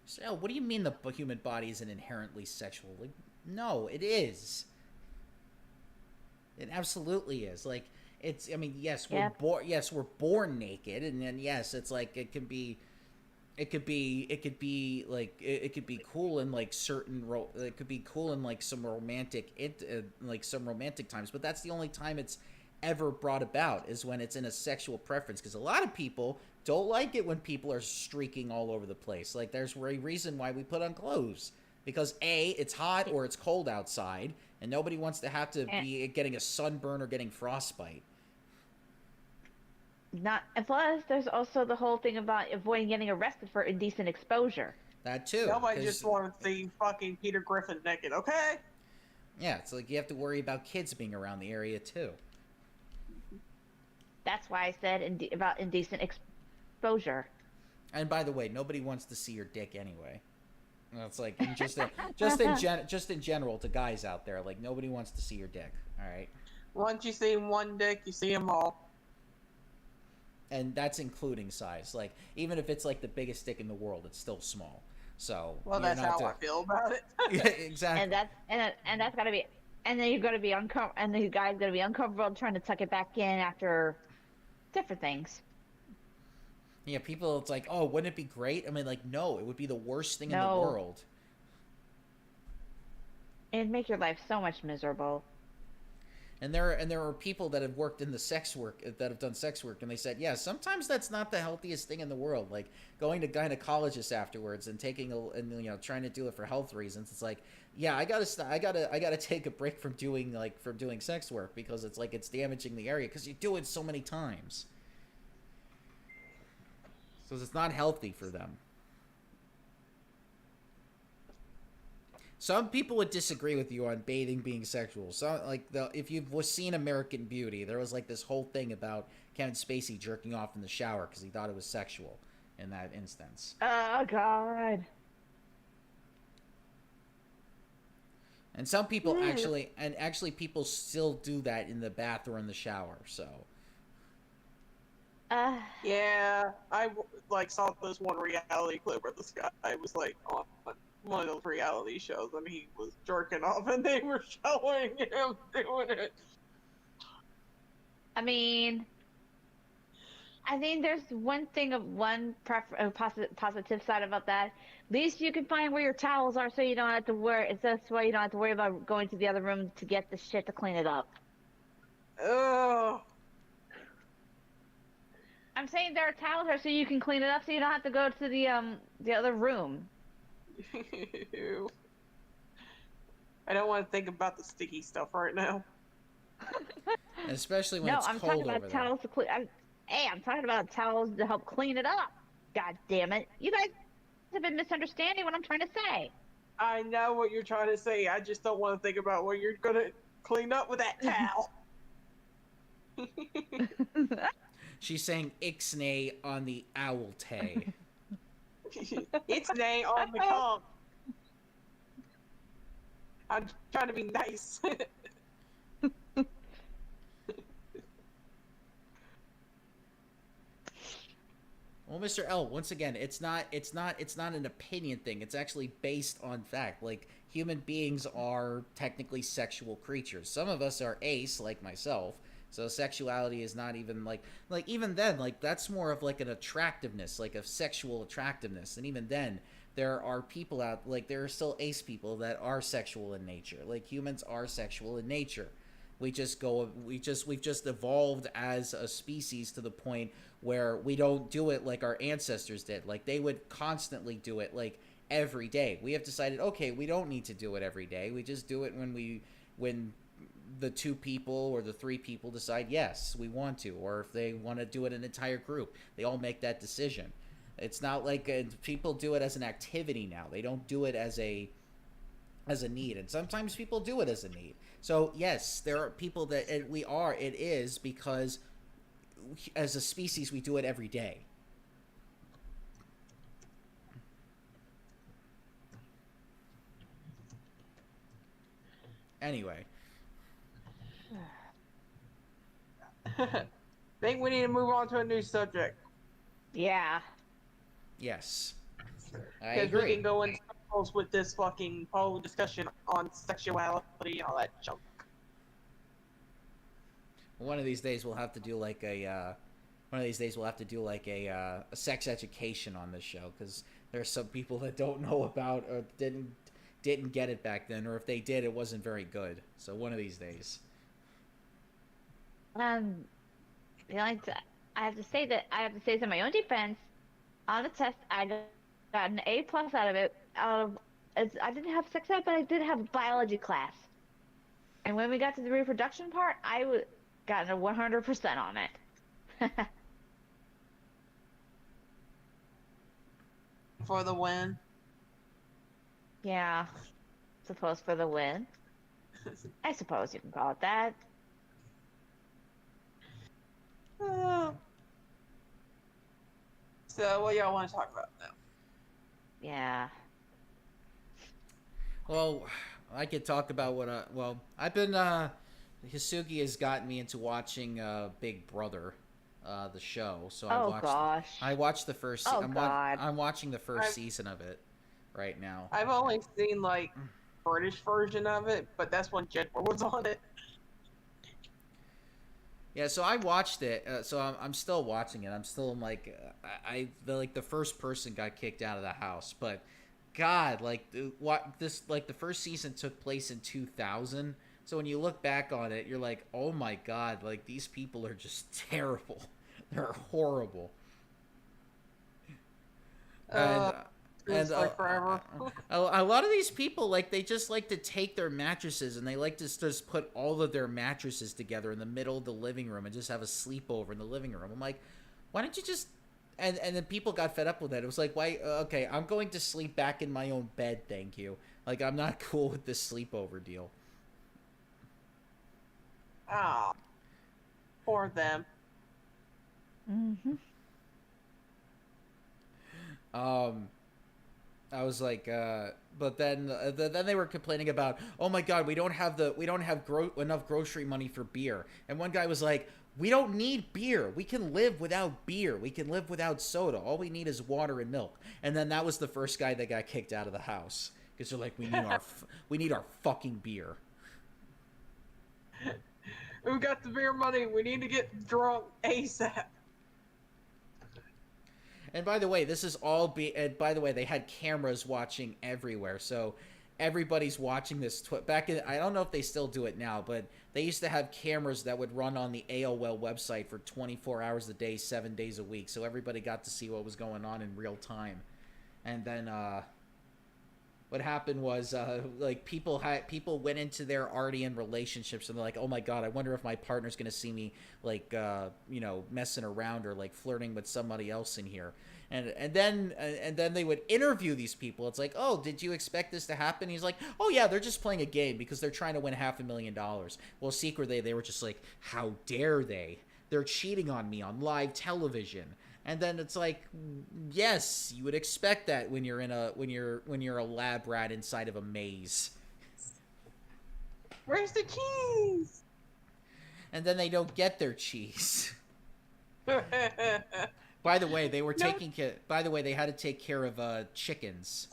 So, what do you mean the human body isn't inherently sexual? Like, no, it is. It absolutely is. Like, it's. I mean, yes, we're Yep. born. Yes, we're born naked, and then yes, it's like it can be. It could be like it could be cool in like it could be cool in like some like some romantic times, but that's the only time it's ever brought about is when it's in a sexual preference, because a lot of people don't like it when people are streaking all over the place. Like, there's a reason why we put on clothes, because A, it's hot or it's cold outside, and nobody wants to have to And be getting a sunburn or getting frostbite. not, and plus, there's also the whole thing about avoiding getting arrested for indecent exposure. That too. Nobody 'Cause, just wanted to see fucking Peter Griffin naked, okay? yeah, it's like you have to worry about kids being around the area too. That's why I said about indecent exposure. And by the way, nobody wants to see your dick anyway. It's like just in general to guys out there, like nobody wants to see your dick. All right, Once you see one dick, you see them all. and that's including size. Like, even if it's like the biggest dick in the world, it's still small. So Well, you're that's not how I feel about it. Yeah, exactly. And that's gotta be, and then you're gonna be uncomfortable, and the guy's gonna be uncomfortable trying to tuck it back in after different things. Yeah, people. It's like, oh, wouldn't it be great? I mean, like, no, it would be the worst thing in the No. world. It'd make your life so much miserable. And there are people that have worked in the sex work, that have done sex work, and they said, yeah, sometimes that's not the healthiest thing in the world. Like, going to gynecologists afterwards and trying to do it for health reasons. It's like, yeah, I gotta take a break from doing sex work, because it's like it's damaging the area because you do it so many times. So it's not healthy for them. Some people would disagree with you on bathing being sexual. So, like, if you've seen American Beauty, there was like this whole thing about Kevin Spacey jerking off in the shower because he thought it was sexual in that instance. Oh God. And some people actually people still do that in the bath or in the shower. So Yeah, like saw this one reality clip where this guy was like on one of those reality shows, and he was jerking off, and they were showing him doing it. I mean, I think there's one thing of positive side about that. At least you can find where your towels are, so you don't have to worry. That's why you don't have to worry about going to the other room to get the shit to clean it up. Oh, I'm saying there are towels there, so you can clean it up, so you don't have to go to the other room. I don't want to think about the sticky stuff right now. and especially when No, it's I'm cold talking over about there. towels to clean. I'm talking about towels to help clean it up. God damn it! You guys have been misunderstanding what I'm trying to say. I know what you're trying to say. I just don't want to think about what you're gonna clean up with that towel. She's saying ixnay on the owl tay. It's nay on the comp. I'm trying to be nice. Well, Mr. L, once again, it's not an opinion thing. It's actually based on fact. Like, human beings are technically sexual creatures. Some of us are ace, like myself. So sexuality is not even like even then, like, that's more of like an attractiveness, like a sexual attractiveness. And even then, there are people out, like, there are still ace people that are sexual in nature. Like, humans are sexual in nature. We've just evolved as a species to the point where we don't do it like our ancestors did. Like, they would constantly do it, like, every day. We have decided, okay, we don't need to do it every day. We just do it when the two people or the three people decide, yes, we want to, or if they want to do it an entire group, they all make that decision. It's not like people do it as an activity now. They don't do it as a as a need, and sometimes people do it as a need. So yes, there are people that it is because as a species we do it every day. Anyway, Think we need to move on to a new subject Yeah. yes, I because we agree. can go into circles with this fucking whole discussion on sexuality and all that junk. One of these days we'll have to do like a a sex education on this show, because there are some people that don't know about or didn't get it back then, or if they did, it wasn't very good. So one of these days. Um, you know, I have to say that I have to say, in my own defense, on the test I got an A+ out of it. I didn't have sex ed, but I did have a biology class. And when we got to the reproduction part, got a 100% on it. For the win. Yeah, suppose for the win. I suppose you can call it that. So, what y'all want to talk about now? Yeah. Well, I could talk about I've been Hisugi has gotten me into watching Big Brother, the show. So Gosh. I watched the first. Oh, God. I'm watching the 1st season of it right now. I've only seen like British version of it, but that's when Jedward was on it. Yeah, so I watched it. So I'm still watching it. I'm still like, the first person got kicked out of the house, but God, the first season took place in 2000. So when you look back on it, you're like, oh my God, like these people are just terrible. They're horrible. And like forever. a lot of these people, like, they just like to take their mattresses and they like to just put all of their mattresses together in the middle of the living room and just have a sleepover in the living room. I'm like, why don't you just... And then people got fed up with it. It was like, why? Okay, I'm going to sleep back in my own bed, thank you. Like, I'm not cool with this sleepover deal. Ah, poor them. Mm-hmm. I was like, but then they were complaining about, oh my God, we don't have enough grocery money for beer. And one guy was like, we don't need beer. We can live without beer. We can live without soda. All we need is water and milk. And then that was the first guy that got kicked out of the house because they're like, we need our fucking beer. We got the beer money. We need to get drunk ASAP. And by the way, by the way, they had cameras watching everywhere, so everybody's watching this. I don't know if they still do it now, but they used to have cameras that would run on the AOL website for 24 hours a day, 7 days a week, so everybody got to see what was going on in real time. And then what happened was like people went into their Artian relationships and they're like, oh my God, I wonder if my partner's gonna see me like messing around or like flirting with somebody else in here. And then they would interview these people. It's like, oh, did you expect this to happen? He's like, oh yeah, they're just playing a game because they're trying to win $500,000. Well, secretly they were just like, how dare they? They're cheating on me on live television. And then it's like, yes, you would expect that when you're a lab rat inside of a maze. Where's the cheese? And then they don't get their cheese. By the way, they were taking care. By the way, they had to take care of chickens,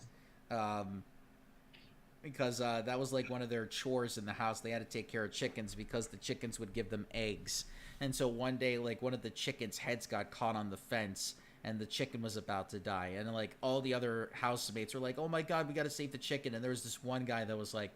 because that was like one of their chores in the house. They had to take care of chickens because the chickens would give them eggs. And so one day, like, one of the chickens' heads got caught on the fence, and the chicken was about to die. And like all the other housemates were like, "Oh my God, we got to save the chicken!" And there was this one guy that was like,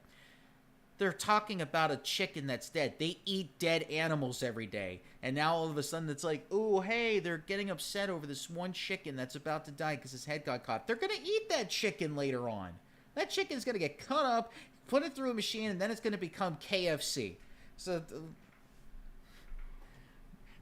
they're talking about a chicken that's dead. They eat dead animals every day. And now all of a sudden it's like, oh, hey, they're getting upset over this one chicken that's about to die because his head got caught. They're going to eat that chicken later on. That chicken's going to get cut up, put it through a machine, and then it's going to become KFC. So,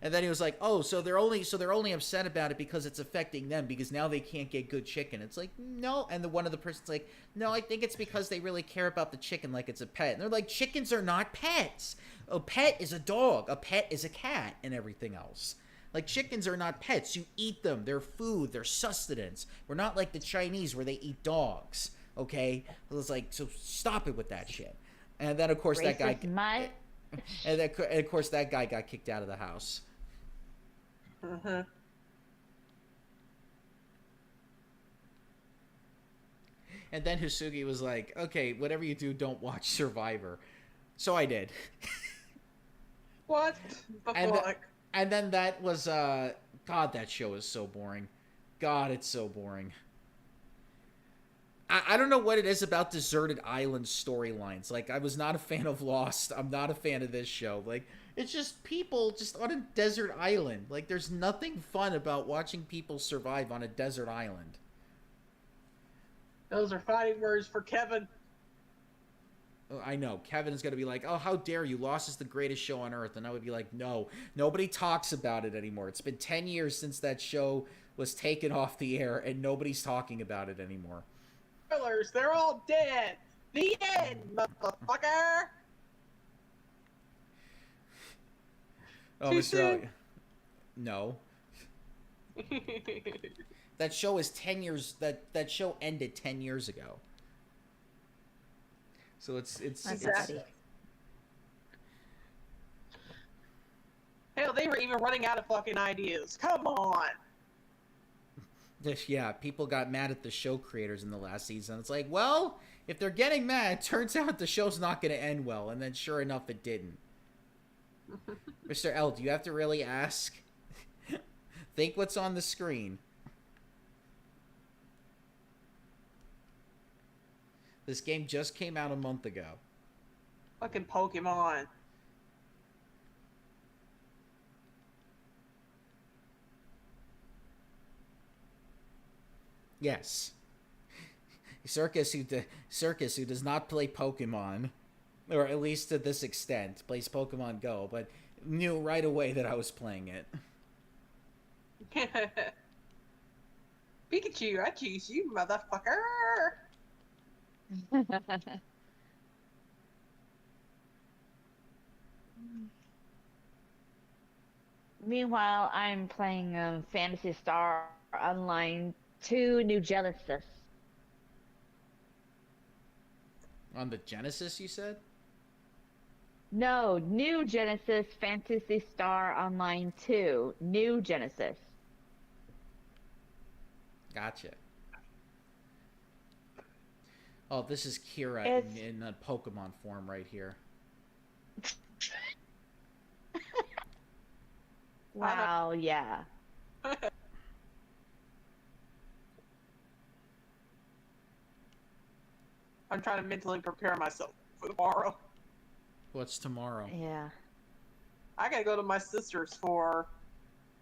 And then he was like, "Oh, so they're only upset about it because it's affecting them because now they can't get good chicken." It's like, "No." And one of the person's like, "No, I think it's because they really care about the chicken like it's a pet." And they're like, "Chickens are not pets. A pet is a dog. A pet is a cat and everything else. Like, chickens are not pets. You eat them. They're food. They're sustenance. We're not like the Chinese where they eat dogs." Okay? It was like, so stop it with that shit. And then of course that guy Racist much? and of course that guy got kicked out of the house. Mm-hmm. And then Hisugi was like, "Okay, whatever you do, don't watch Survivor." So I did. What the And fuck? And then that was God, that show is so boring. God, it's so boring. I don't know what it is about deserted island storylines. Like, I was not a fan of Lost. I'm not a fan of this show. Like, it's just people just on a desert island. Like, there's nothing fun about watching people survive on a desert island. Those are fighting words for Kevin. I know. Kevin is going to be like, "Oh, how dare you? Lost is the greatest show on earth." And I would be like, "No, nobody talks about it anymore. It's been 10 years since that show was taken off the air, and nobody's talking about it anymore." Spoilers, they're all dead. The end, motherfucker. Oh, Too Mr. soon? Elliott. No. That show is 10 years... That show ended 10 years ago. So it's Exactly. Hell, they were even running out of fucking ideas. Come on. yeah, people got mad at the show creators in the last season. It's like, well, if they're getting mad, it turns out the show's not going to end well. And then sure enough, it didn't. Mr. L, do you have to really ask? Think what's on the screen. This game just came out a month ago. Fucking Pokemon. Yes. Circus who does not play Pokemon, or at least to this extent, plays Pokemon Go, but knew right away that I was playing it. Pikachu, I choose you, motherfucker. Meanwhile, I'm playing Fantasy Star Online 2 New Genesis. On the Genesis, you said? No, New Genesis Fantasy Star Online 2 New Genesis. Gotcha. Oh, this is Kira in a Pokemon form right here. Wow, yeah. I'm trying to mentally prepare myself for tomorrow. What's tomorrow? Yeah. I gotta go to my sister's for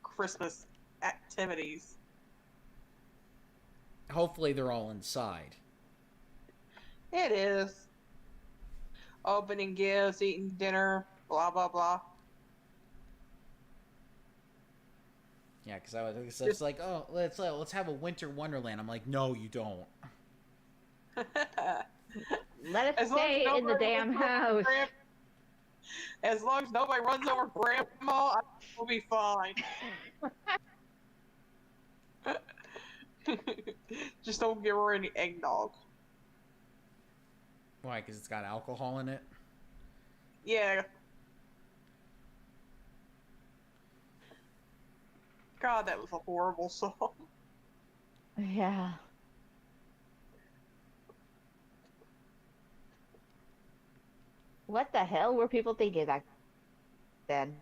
Christmas activities. Hopefully they're all inside. It is. Opening gifts, eating dinner, blah, blah, blah. Yeah, because I was like, "Oh, let's have a winter wonderland." I'm like, "No, you don't." Let us As long as stay in the nobody damn runs over house. As long as nobody runs over Grandma, I will be fine. Just don't give her any eggnog. Why? Because it's got alcohol in it? Yeah. God, that was a horrible song. Yeah. What the hell were people thinking back then?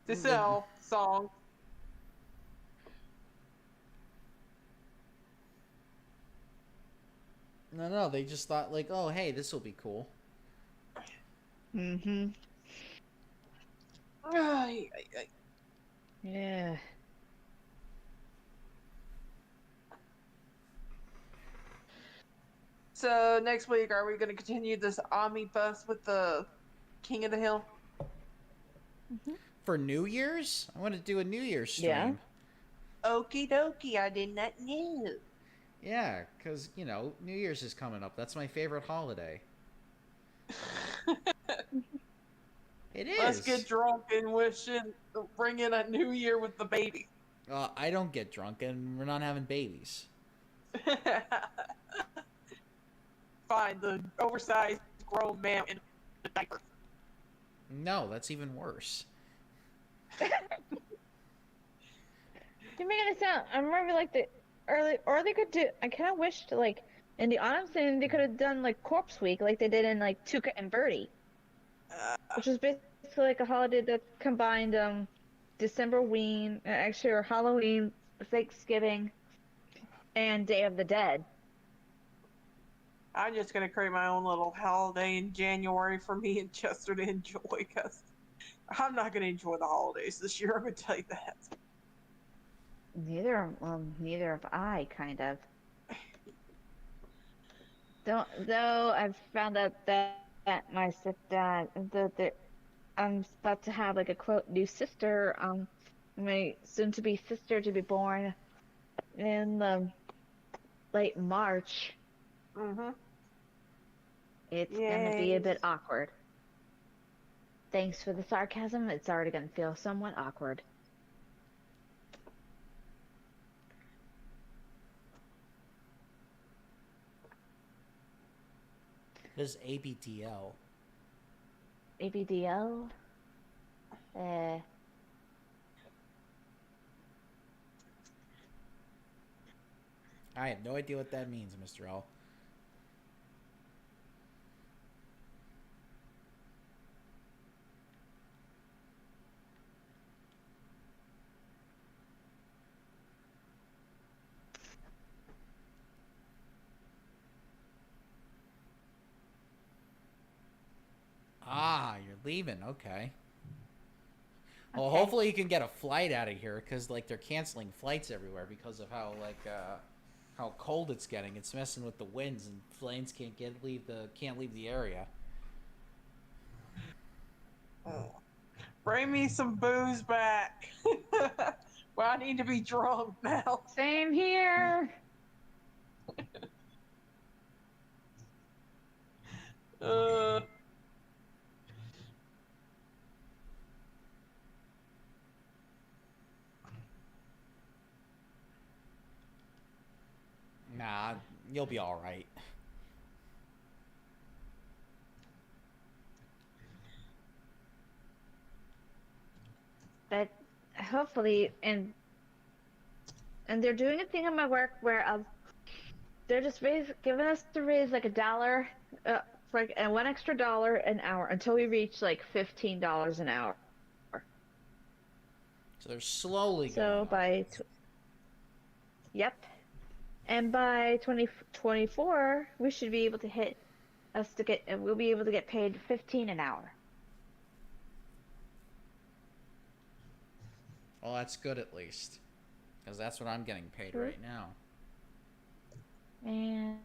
To sell song. No, they just thought like, "Oh, hey, this will be cool." Mm-hmm. Ay, ay, ay. Yeah. So next week, are we going to continue this omnibus with the King of the Hill? For New Year's? I want to do a New Year's stream. Yeah. Okie dokie, I did not know. Yeah, because, you know, New Year's is coming up. That's my favorite holiday. It is. Let's get drunk and bring in a new year with the baby. I don't get drunk, and we're not having babies. Fine, the oversized grown man in a diaper. No, that's even worse. You're making it sound. I remember like the early, or they could do. I kind of wished like in the autumn scene they could have done like Corpse Week, like they did in like Tuca and Birdie, which was basically like a holiday that combined December Ween, actually, or Halloween, Thanksgiving, and Day of the Dead. I'm just gonna create my own little holiday in January for me and Chester to enjoy, because I'm not gonna enjoy the holidays this year. I'm gonna tell you that. Neither have I, kind of. Though I've found out that my stepdad, that I'm about to have like a quote new sister, my soon-to-be sister to be born in late March. Mm-hmm. It's gonna be a bit awkward. Thanks for the sarcasm. It's already gonna feel somewhat awkward. What is ABDL? ABDL? I have no idea what that means, Mr. L. Ah, you're leaving. Okay. Well, Okay. hopefully you can get a flight out of here, because like they're canceling flights everywhere because of how how cold it's getting. It's messing with the winds, and planes can't leave the area. Bring me some booze back. Well, I need to be drunk now. Same here. Uh, Nah, you'll be all right. But hopefully, and they're doing a thing at my work where they're just giving us to raise like $1, for like and $1 extra an hour until we reach like $15 an hour. So they're slowly So going up. Yep, and by 2024 we should be able to we'll be able to get paid 15 an hour. Well, that's good at least, because that's what I'm getting paid right now. And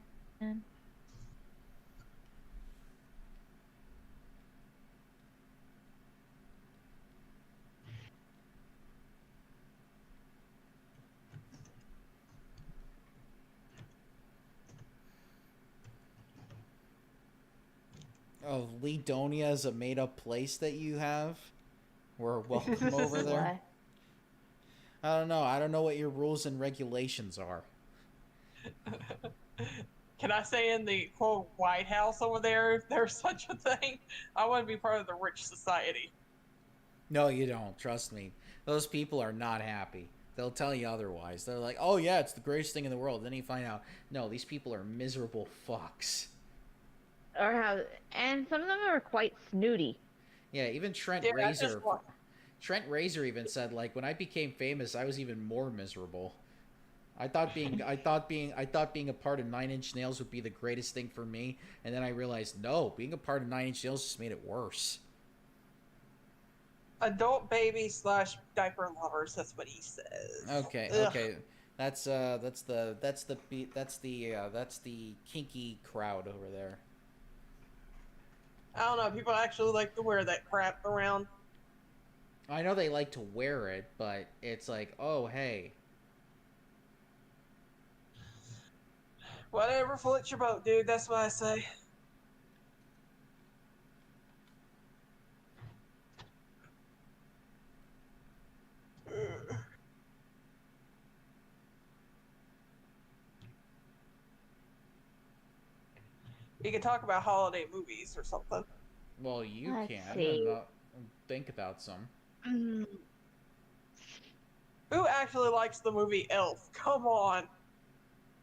Oh, Ledonia is a made-up place that you have? We're welcome over there. what? I don't know. I don't know what your rules and regulations are. can I say in the quote White House over there, if there's such a thing? I want to be part of the rich society. No, you don't. Trust me. Those people are not happy. They'll tell you otherwise. They're like, oh yeah, it's the greatest thing in the world. Then you find out, no, these people are miserable fucks. And some of them are quite snooty. Yeah, even Trent Yeah, I Razor. just want- Trent Razor even said, like, when I became famous, I was even more miserable. I thought being a part of Nine Inch Nails would be the greatest thing for me, and then I realized, no, being a part of Nine Inch Nails just made it worse. Adult baby / diaper lovers. That's what he says. Okay, Ugh. okay. That's the kinky crowd over there. I don't know. People actually like to wear that crap around. I know they like to wear it, but it's like, oh hey, Whatever floats your boat, dude. That's what I say. You can talk about holiday movies or something. well you Let's can see. think about some. Mm, Who actually likes the movie Elf? Come on.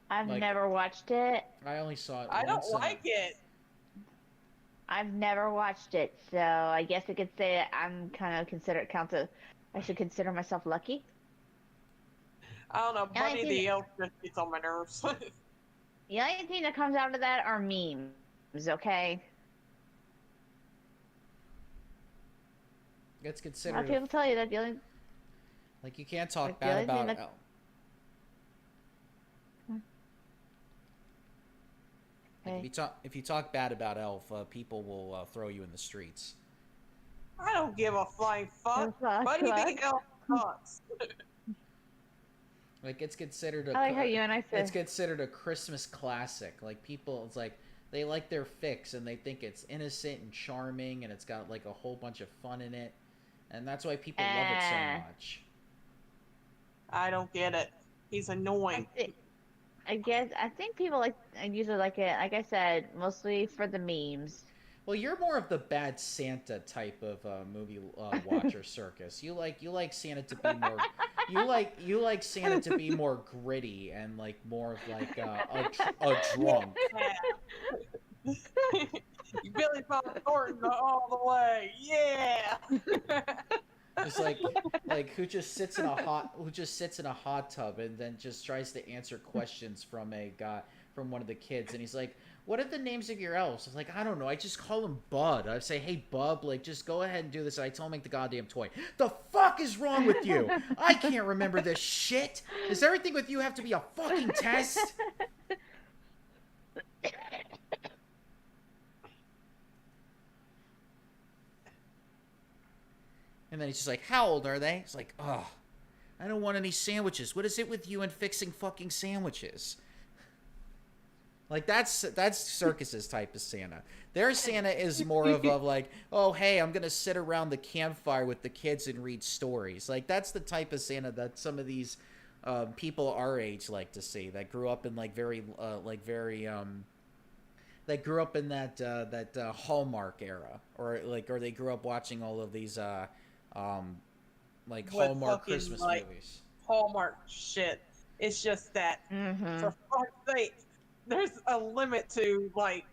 I've Like never watched it. I only saw it I don't once. like it. I've never watched it, so I guess I could say that I'm kind of consider count to. I should consider myself lucky. I don't know. The only Buddy thing the Elf just gets on my nerves. The only thing that comes out of that are memes, okay? It's A lot considered of people tell you that the only like you can't talk Like, the bad only thing about that- like Okay. if you talk bad about Elf, people will throw you in the streets. I don't give a flying fuck. Fuck, Buddy fuck. the Elf sucks. Like it's considered a I like how you and I said. it's considered a Christmas classic. Like people, it's like they like their fix and they think it's innocent and charming and it's got like a whole bunch of fun in it, and that's why people love it Eh. so much. I don't get it. He's annoying. I think people I usually like it. Like I said, mostly for the memes. Well, you're more of the bad Santa type of movie watcher, Circus. You like Santa to be more. You like Santa to be more gritty and like more of like a drunk. Billy Bob Thornton all the way. Yeah. Just like who just sits in a hot tub and then just tries to answer questions from a guy from one of the kids, and he's like, "What are the names of your elves?" I was like, "I don't know. I just call him Bud." I say, "Hey Bub, like just go ahead and do this." And I tell him make the goddamn toy. The fuck is wrong with you? I can't remember this shit. Does everything with you have to be a fucking test? And then he's just like, "How old are they?" It's like, "Oh, I don't want any sandwiches. What is it with you and fixing fucking sandwiches?" Like that's Circus's type of Santa. Their Santa is more of a like, "Oh, hey, I'm gonna sit around the campfire with the kids and read stories." Like that's the type of Santa that some of these people our age like to see. That grew up in that grew up in that Hallmark era, or they grew up watching all of these like What Hallmark fucking, Christmas like, movies. Hallmark shit. It's just that, Mm-hmm. for fuck's sake, there's a limit to like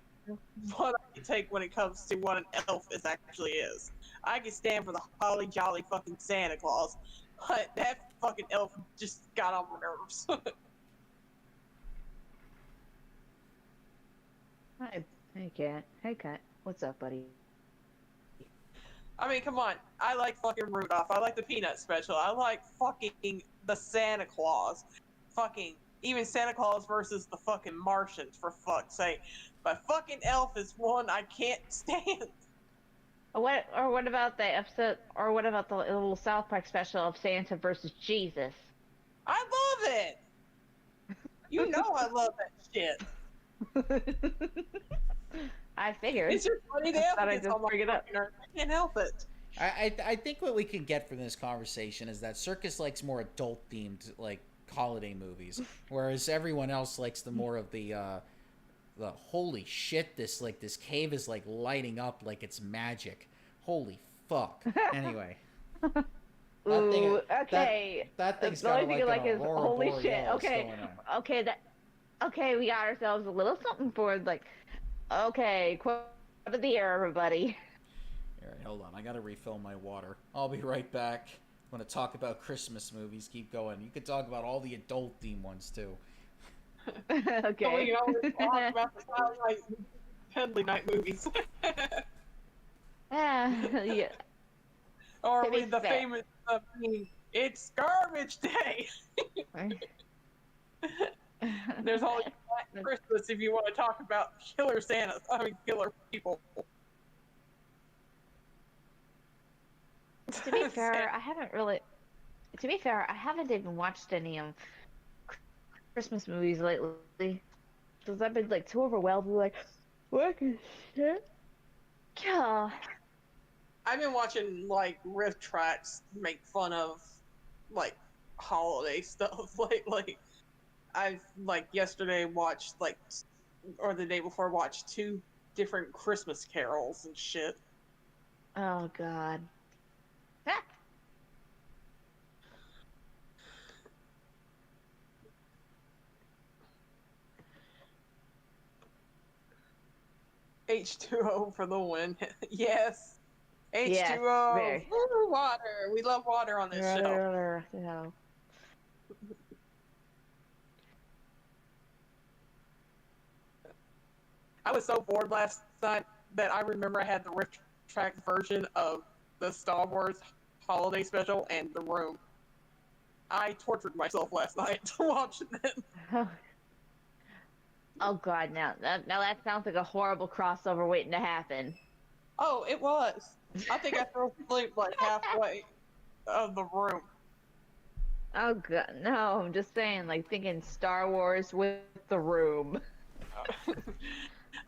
what I can take when it comes to what an elf actually is. I can stand for the holly jolly fucking Santa Claus, but that fucking elf just got on my nerves. Hey cat. Hey cat. What's up, buddy? I mean, come on. I like fucking Rudolph. I like the Peanut Special. I like fucking the Santa Claus. Fucking even Santa Claus versus the fucking Martians, for fuck's sake. But fucking Elf is one I can't stand. What about the episode? Or what about the little South Park special of Santa versus Jesus? I love it. You know I love that shit. I figured. It's just funny to Thought I'd gets just on my bring it up. fucking nerves. I can't help it. I think what we can get from this conversation is that Circus likes more adult themed like holiday movies, whereas everyone else likes the more of the holy shit, this cave is like lighting up like it's magic. Holy fuck. Anyway. That thing- Ooh, okay. That thing's The got only thing like I like an is aurora holy shit. borealis Okay, going on. okay, we got ourselves a little something for like. Okay, quote of the year, everybody. All right, hold on. I gotta refill my water. I'll be right back. I'm gonna talk about Christmas movies. Keep going. You could talk about all the adult theme ones too. Okay. We always talk about the Silent Night, Deadly Night movies. Yeah. Or To be with the fair. famous meme, it's garbage day. There's only Black Christmas if you want to talk about killer Santas. I mean, killer people. To be fair, I haven't really. To be fair, I haven't even watched any Christmas movies lately because I've been like too overwhelmed with like work and shit. Yeah. I've been watching like riff tracks make fun of like holiday stuff lately. I've like yesterday watched like or the day before watched two different Christmas carols and shit. Oh God. Ah, H2O for the win. Yes. yes, H2O. very. Woo, water. We love water on this show. No. I was so bored last night that I remember I had the riff track version of the Star Wars holiday special and The Room. I tortured myself last night watching it. Oh God, now that sounds like a horrible crossover waiting to happen. Oh, it was. I think I fell asleep like halfway of The Room. Oh God, no! I'm just saying, like thinking Star Wars with The Room.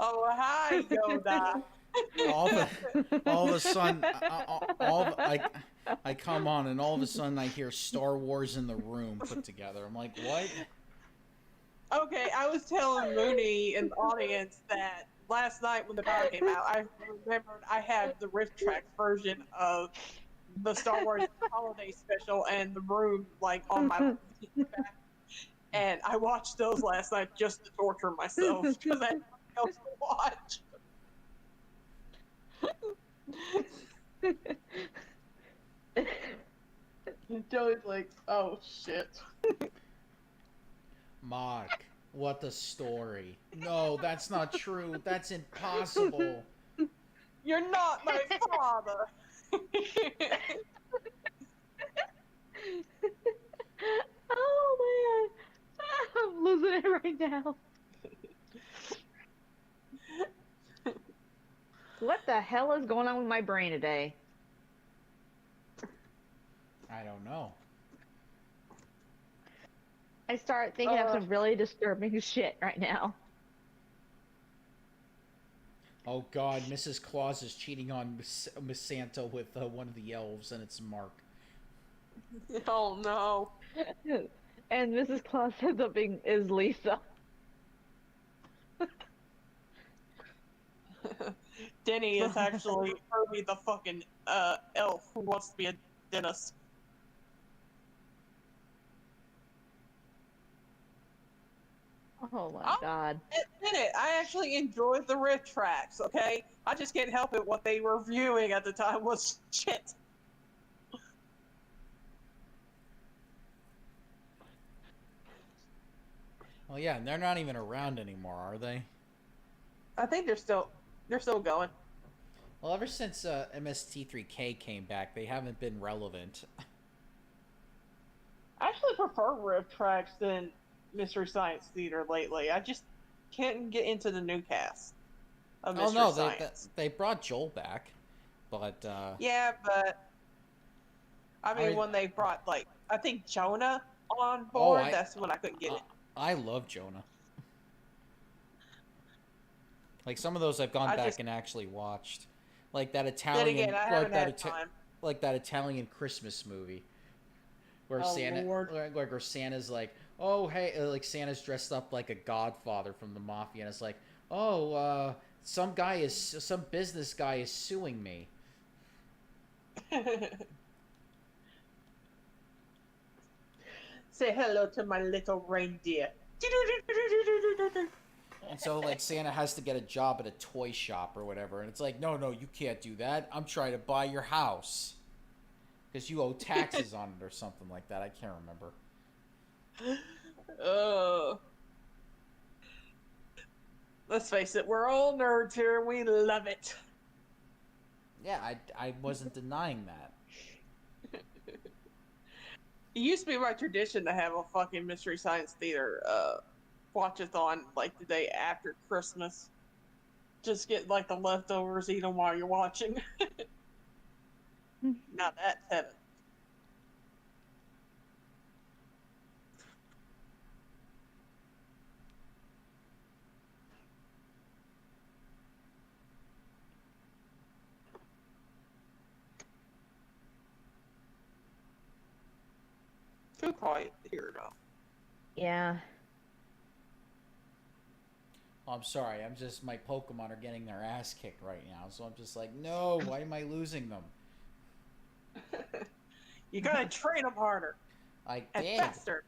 Oh, hi, Yoda. All of a sudden, I come on and all of a sudden I hear Star Wars in the Room put together. I'm like, what? Okay, I was telling Mooney in the audience that last night when the power came out, I remembered I had the riff track version of the Star Wars holiday special and The Room like on my back. And I watched those last night just to torture myself because I had nothing else to watch. Joey's like, oh shit. Mark, what a story. No, that's not true. That's impossible. You're not my father. Oh man, I'm losing it right now. What the hell is going on with my brain today? I don't know. I start thinking of some really disturbing shit right now. Oh God, Mrs. Claus is cheating on Miss Santa with one of the elves, and it's Mark. Oh no. And Mrs. Claus ends up being is Lisa. Denny is actually Herbie the fucking elf who wants to be a dentist. Oh my God. Admit it, I actually enjoyed the riff tracks, okay? I just can't help it what they were viewing at the time was shit. Well, yeah, and they're not even around anymore, are they? I think they're still going. Well, ever since MST3K came back, they haven't been relevant. I actually prefer riff tracks than Mystery Science Theater lately. I just can't get into the new cast of Mystery Science. They brought Joel back, but yeah, but I mean when they brought like I think Jonah on board, that's when I couldn't get it. I love Jonah. Like some of those I've gone back and actually watched, like that Italian, then again, I haven't had time. Like that Italian Christmas movie, where where Santa's like, oh hey, like Santa's dressed up like a Godfather from the Mafia, and it's like, oh, some business guy is suing me. Say hello to my little reindeer. And so, like, Santa has to get a job at a toy shop or whatever. And it's like, no, you can't do that. I'm trying to buy your house. Because you owe taxes on it or something like that. I can't remember. Let's face it, we're all nerds here and we love it. Yeah, I wasn't denying that. It used to be my tradition to have a fucking Mystery Science Theater watch-a-thon like the day after Christmas. Just get like the leftovers, eat them while you're watching. Now that's heaven. Too quiet here, though. Yeah. Oh, I'm sorry. I'm just my Pokemon are getting their ass kicked right now, so I'm just like, no. Why am I losing them? You gotta train them harder I and did. faster.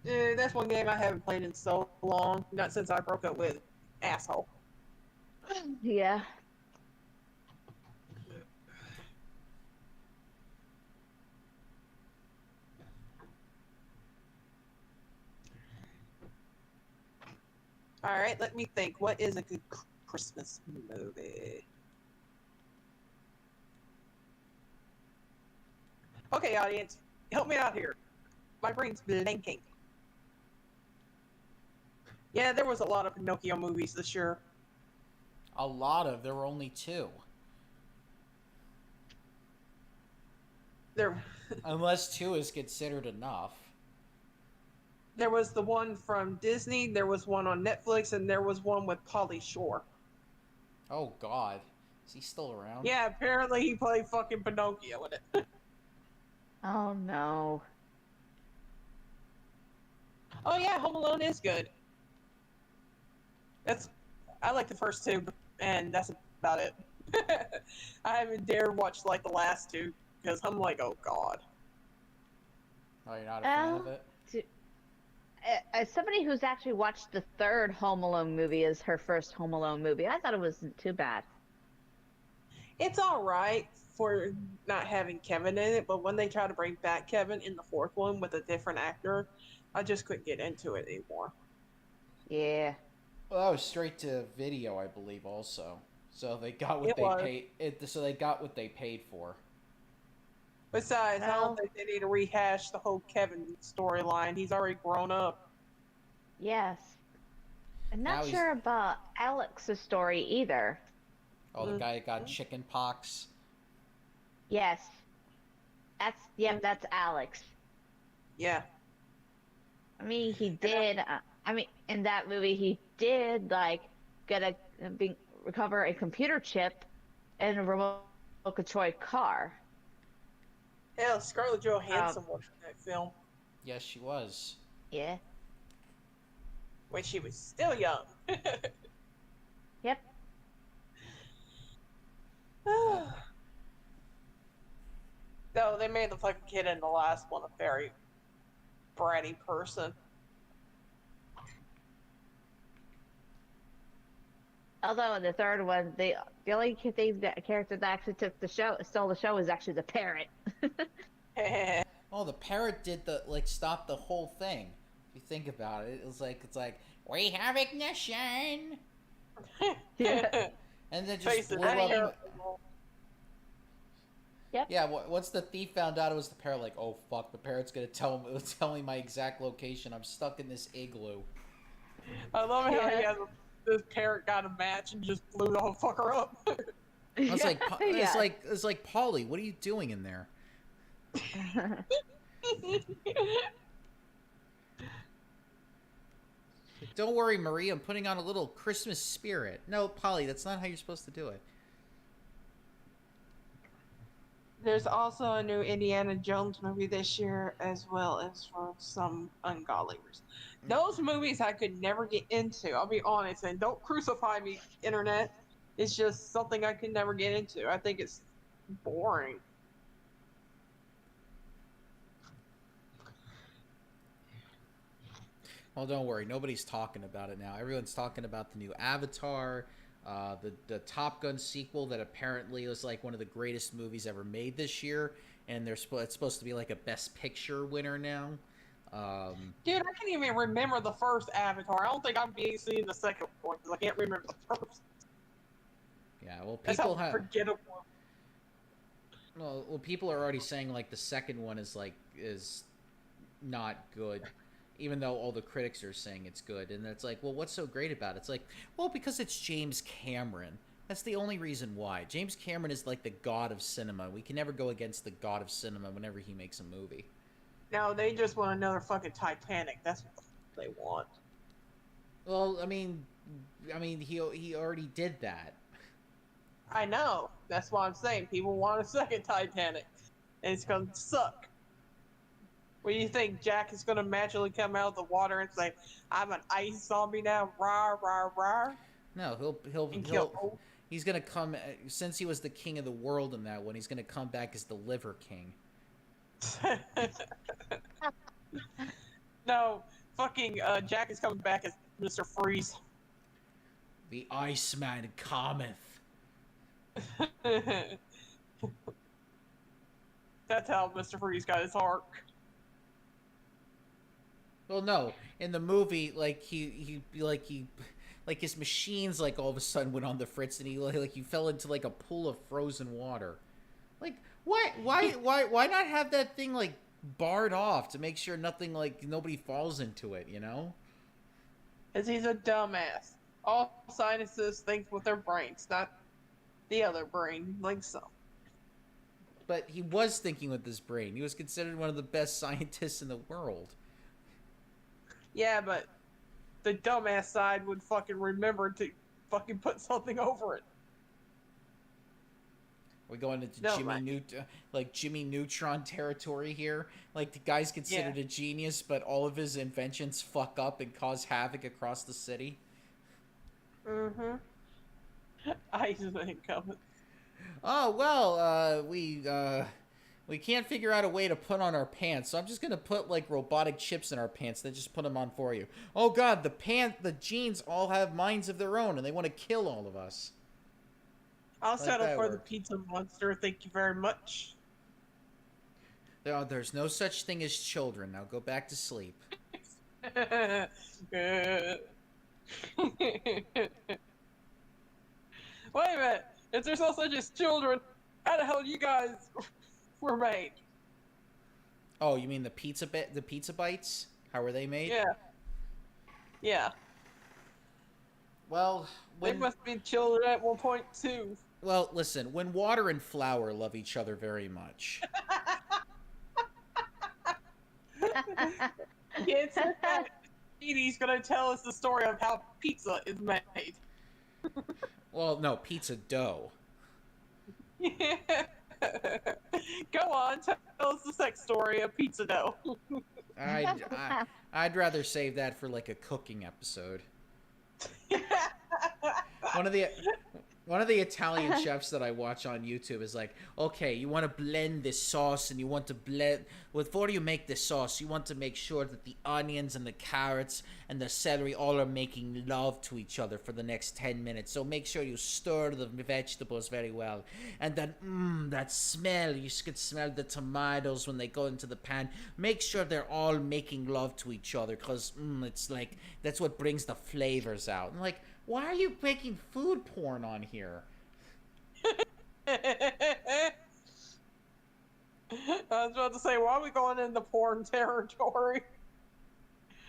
That's one game I haven't played in so long. Not since I broke up with asshole. Yeah. All right, let me think. What is a good Christmas movie? Okay, audience, help me out here. My brain's blanking. Yeah, there was a lot of Pinocchio movies this year. A lot of. There were only 2. There, Unless 2 is considered enough. there was the one from Disney. There was one on Netflix, and there was one with Pauly Shore. Oh God, is he still around? Yeah, apparently he played fucking Pinocchio in it. Oh no. Oh yeah, Home Alone is good. I like the first 2, and that's about it. I haven't dared watch like the last 2 because I'm like, oh god. Oh, you're not a fan of Oh. it? As somebody who's actually watched the third Home Alone movie as her first Home Alone movie, I thought it wasn't too bad. It's all right for not having Kevin in it, but when they try to bring back Kevin in the 4th one with a different actor, I just couldn't get into it anymore. Yeah. Well, that was straight to video, I believe, also. So they got what It they was. paid. So they got what they paid for. Besides, I don't Well, think they need to rehash the whole Kevin storyline. He's already grown up. yes. I'm Now not he's sure about Alex's story either. the guy that got Mhm. chicken pox. Yes. That's Alex. Yeah. I mean, he did. I mean, in that movie, he did like get recover a computer chip in a remote control car. Hell, Scarlett Johansson was in that film Yes, she was. Yeah. when she was still young. Yep. No, they made the fucking kid in the last one a very bratty person. Although in the third one, the only character that actually stole the show, is actually the parrot. Oh, the parrot did stop the whole thing. If you think about it, it's like we have ignition, Yeah. and then just Face it, blew that up. terrible. Yep. Yeah, once the thief found out it was the parrot, like, oh fuck, the parrot's gonna tell me my exact location. I'm stuck in this igloo. I love how Yeah. this parrot got a match and just blew the whole fucker up. I was like, Yeah. it's like Polly, what are you doing in there? Don't worry, Marie, I'm putting on a little Christmas spirit. No, Polly, that's not how you're supposed to do it. There's also a new Indiana Jones movie this year, as well as for some ungodly reasons. Those movies I could never get into. I'll be honest, and don't crucify me, internet. It's just something I could never get into. I think it's boring. Well, don't worry, nobody's talking about it now. Everyone's talking about the new Avatar, the Top Gun sequel that apparently was like one of the greatest movies ever made this year, and it's supposed to be like a Best Picture winner now. Dude, I can't even remember the first Avatar. I don't think I'm being seen the second one because I can't remember the first. Yeah, well, That's people how have forgettable. well, people are already saying like the second one is not good, even though all the critics are saying it's good. And it's like, well, what's so great about it? It's like, well, because it's James Cameron. That's the only reason why. James Cameron is like the god of cinema. We can never go against the god of cinema whenever he makes a movie. No, they just want another fucking Titanic. That's what the fuck they want. Well, I mean, he already did that. I know. That's what I'm saying. People want a second Titanic, and it's gonna suck. What do you think? Jack is gonna magically come out of the water and say, "I'm an ice zombie now"? Rah rah rah. No, And kill. he's gonna come since he was the king of the world in that one. He's gonna come back as the Liver King. No, fucking Jack is coming back as Mr. Freeze. The Iceman cometh. That's how Mr. Freeze got his arc. Well, no, in the movie, like like his machines, like all of a sudden went on the fritz, and he fell into like a pool of frozen water. Like, why not have that thing like barred off to make sure nothing like nobody falls into it? You know? Because he's a dumbass. All scientists think with their brains, not the other brain, like some. But he was thinking with his brain. He was considered one of the best scientists in the world. Yeah, but the dumbass side would fucking remember to fucking put something over it. We're going into No, Jimmy Neutron territory here. Like, the guy's considered a genius, but all of his inventions fuck up and cause havoc across the city. Mm-hmm. Iceman coming. Oh, well, we can't figure out a way to put on our pants, so I'm just gonna put, like, robotic chips in our pants, then just put them on for you. Oh god, the jeans all have minds of their own, and they want to kill all of us. I'll Like settle that for the work. pizza monster, thank you very much. There's no such thing as children. Now go back to sleep. Wait a minute. If there's no such as children, how the hell you guys were made? Oh, you mean the pizza bites? How were they made? Yeah. Yeah. Well, They must have been children at one point too. well, listen. When water and flour love each other very much. Kids, Edie's gonna tell us the story of how pizza is made. Well, no, pizza dough. Go on, tell us the sex story of pizza dough. I'd rather save that for like a cooking episode. One of the Italian chefs that I watch on YouTube is like, okay, you want to blend this sauce, and you want to blend before you make the sauce, you want to make sure that the onions and the carrots and the celery all are making love to each other for the next 10 minutes. So make sure you stir the vegetables very well, and then that smell, you could smell the tomatoes when they go into the pan. Make sure they're all making love to each other, because it's like that's what brings the flavors out. And like, why are you making food porn on here? I was about to say, why are we going into porn territory?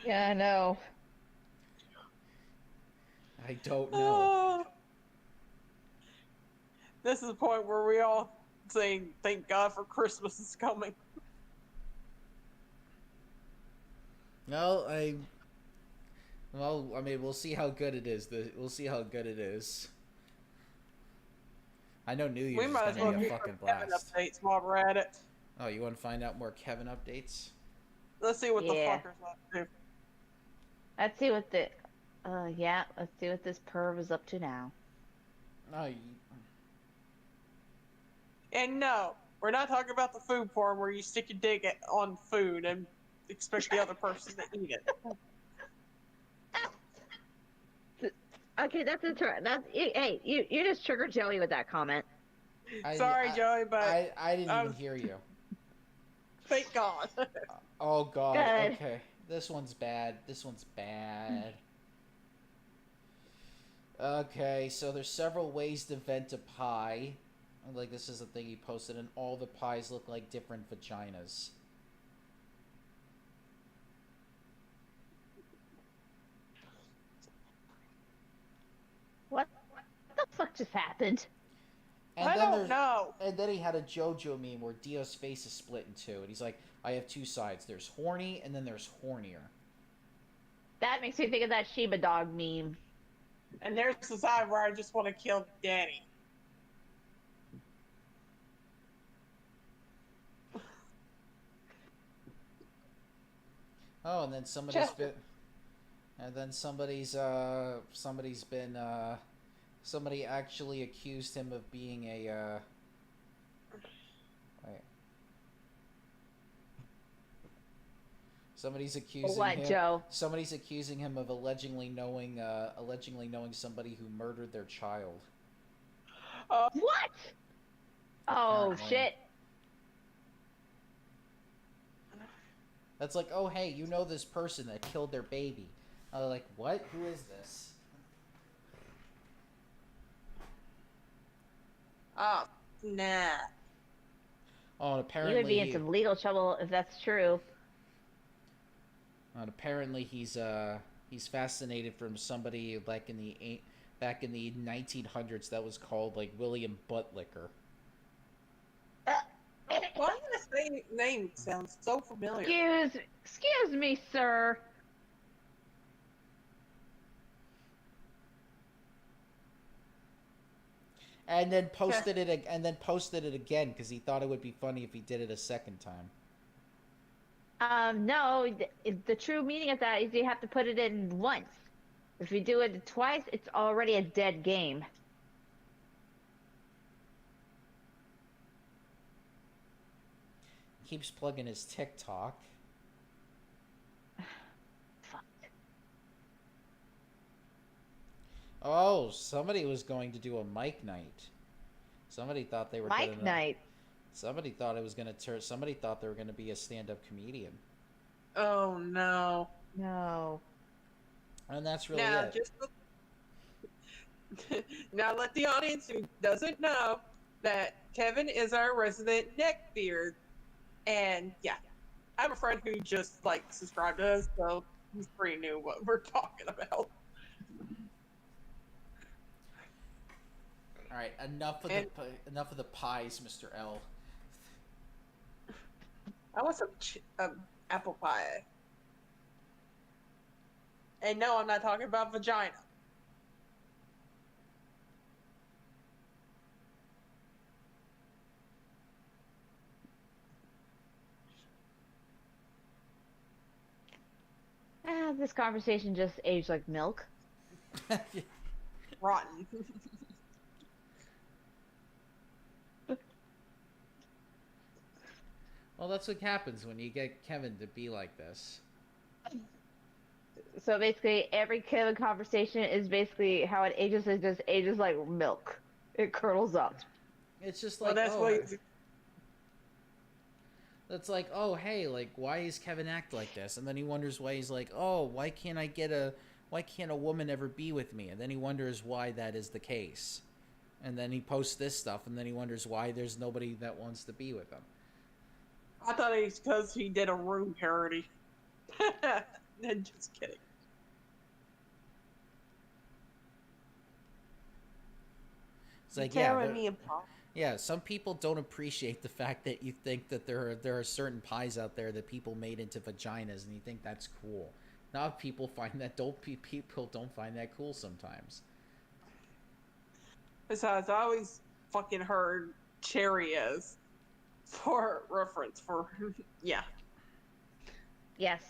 Yeah, I know. I don't know. This is the point where we all saying, thank God for Christmas is coming. Well, I mean, we'll see how good it is. We'll see how good it is. I know New Year's We is might as well gonna be a do fucking some Kevin blast. updates while we're at it. Oh, you want to find out more Kevin updates? Let's see what the Yeah. fuckers up to. Let's see what the let's see what this perv is up to now. Oh, And no, we're not talking about the food porn where you stick your dick on food and expect the other person to eat it. Okay, that's interesting. Hey, you just triggered Joey with that comment. Sorry, Joey, but I didn't I even was- hear you. thank God. Oh God. Good. Okay, this one's bad. This one's bad. Okay, so there's several ways to vent a pie. Like, this is the thing he posted, and all the pies look like different vaginas. fuck just happened? And I then don't there's know. and then he had a JoJo meme where Dio's face is split in two, and he's like, "I have two sides. There's horny, and then there's hornier." That makes me think of that Sheba dog meme. And there's the side where I just want to kill Danny. Oh, and then somebody actually accused him of being a wait. Somebody's accusing What, him. Joe? Somebody's accusing him of allegedly knowing somebody who murdered their child. What? Oh, Apparently. shit. That's like, oh hey, you know this person that killed their baby. Like, what? Who is this? Oh, nah. Oh, and You apparently would be in some legal trouble if that's true. and apparently he's fascinated from somebody back in the 1900s that was called like William Buttlicker. Why does this name sound so familiar? Excuse me, sir. And then posted it again because he thought it would be funny if he did it a second time. No, the true meaning of that is you have to put it in once. If you do it twice, it's already a dead game. Keeps plugging his TikTok. Fuck. Oh, somebody was going to do a mic night. Somebody thought they were Mike Knight. Somebody thought it was gonna turn. Somebody thought they were gonna be a stand-up comedian, Oh no. No. and that's really Now it. just now let the audience who doesn't know that Kevin is our resident neckbeard. And yeah, I have a friend who just like subscribed to us, so he's pretty new what we're talking about. All right, enough of the pies, Mr. L. I want some apple pie. And no, I'm not talking about vagina. This conversation just aged like milk. Rotten. Well, that's what happens when you get Kevin to be like this. So basically, every Kevin conversation is basically how it ages. It just ages like milk. It curdles up. It's just Well, like, that's oh, what. that's like, oh, hey, like, why is Kevin act like this? And then he wonders why he's like, oh, why can't a woman ever be with me? And then he wonders why that is the case. And then he posts this stuff, and then he wonders why there's nobody that wants to be with him. I thought it was because he did a Room parody. Just kidding. It's like, Tearing me apart. yeah, some people don't appreciate the fact that you think that there are certain pies out there that people made into vaginas, and you think that's cool. Not people find that people don't find that cool sometimes. Besides, I always fucking heard Cheerios for reference for yeah. Yes,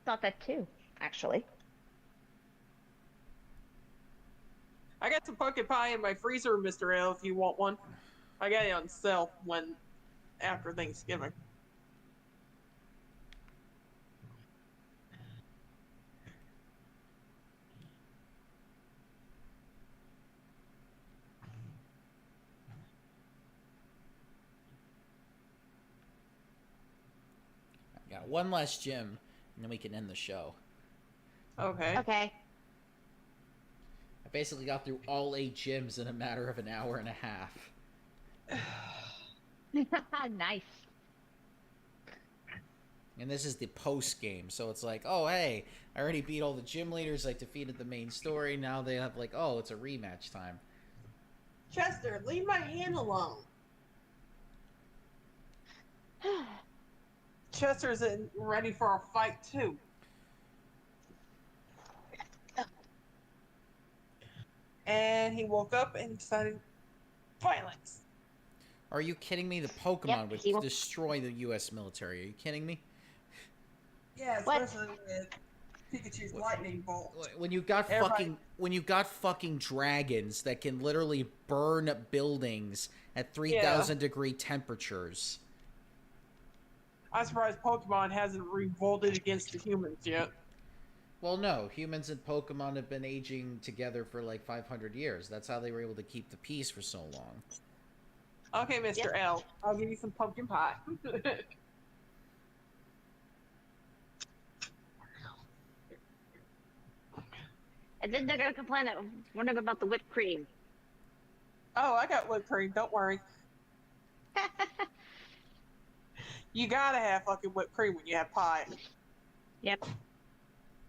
thought that too, actually. I got some pumpkin pie in my freezer, Mr. L, if you want one. I got it on sale after Thanksgiving. I got one last gym, and then we can end the show. Okay. Okay. I basically got through all 8 gyms in a matter of an hour and a half. Nice. And this is the post game, so it's like, oh hey, I already beat all the gym leaders, I defeated the main story, now they have like, oh, it's a rematch time. Chester, leave my hand alone. Chester's ready for a fight too. And he woke up and decided violence. Are you kidding me? The Pokemon Yep, would he will- destroy the U.S. military. Are you kidding me? Yeah, What? especially with Pikachu's lightning bolt. When you got Everybody- fucking dragons that can literally burn buildings at 3,000 degree temperatures. I'm surprised Pokemon hasn't revolted against the humans yet. Well, no, humans and Pokemon have been aging together for like 500 years. That's how they were able to keep the peace for so long. Okay, Mr. L, I'll give you some pumpkin pie. And then they're gonna complain that wondering about the whipped cream. Oh, I got whipped cream. Don't worry. You gotta have fucking whipped cream when you have pie. Yep.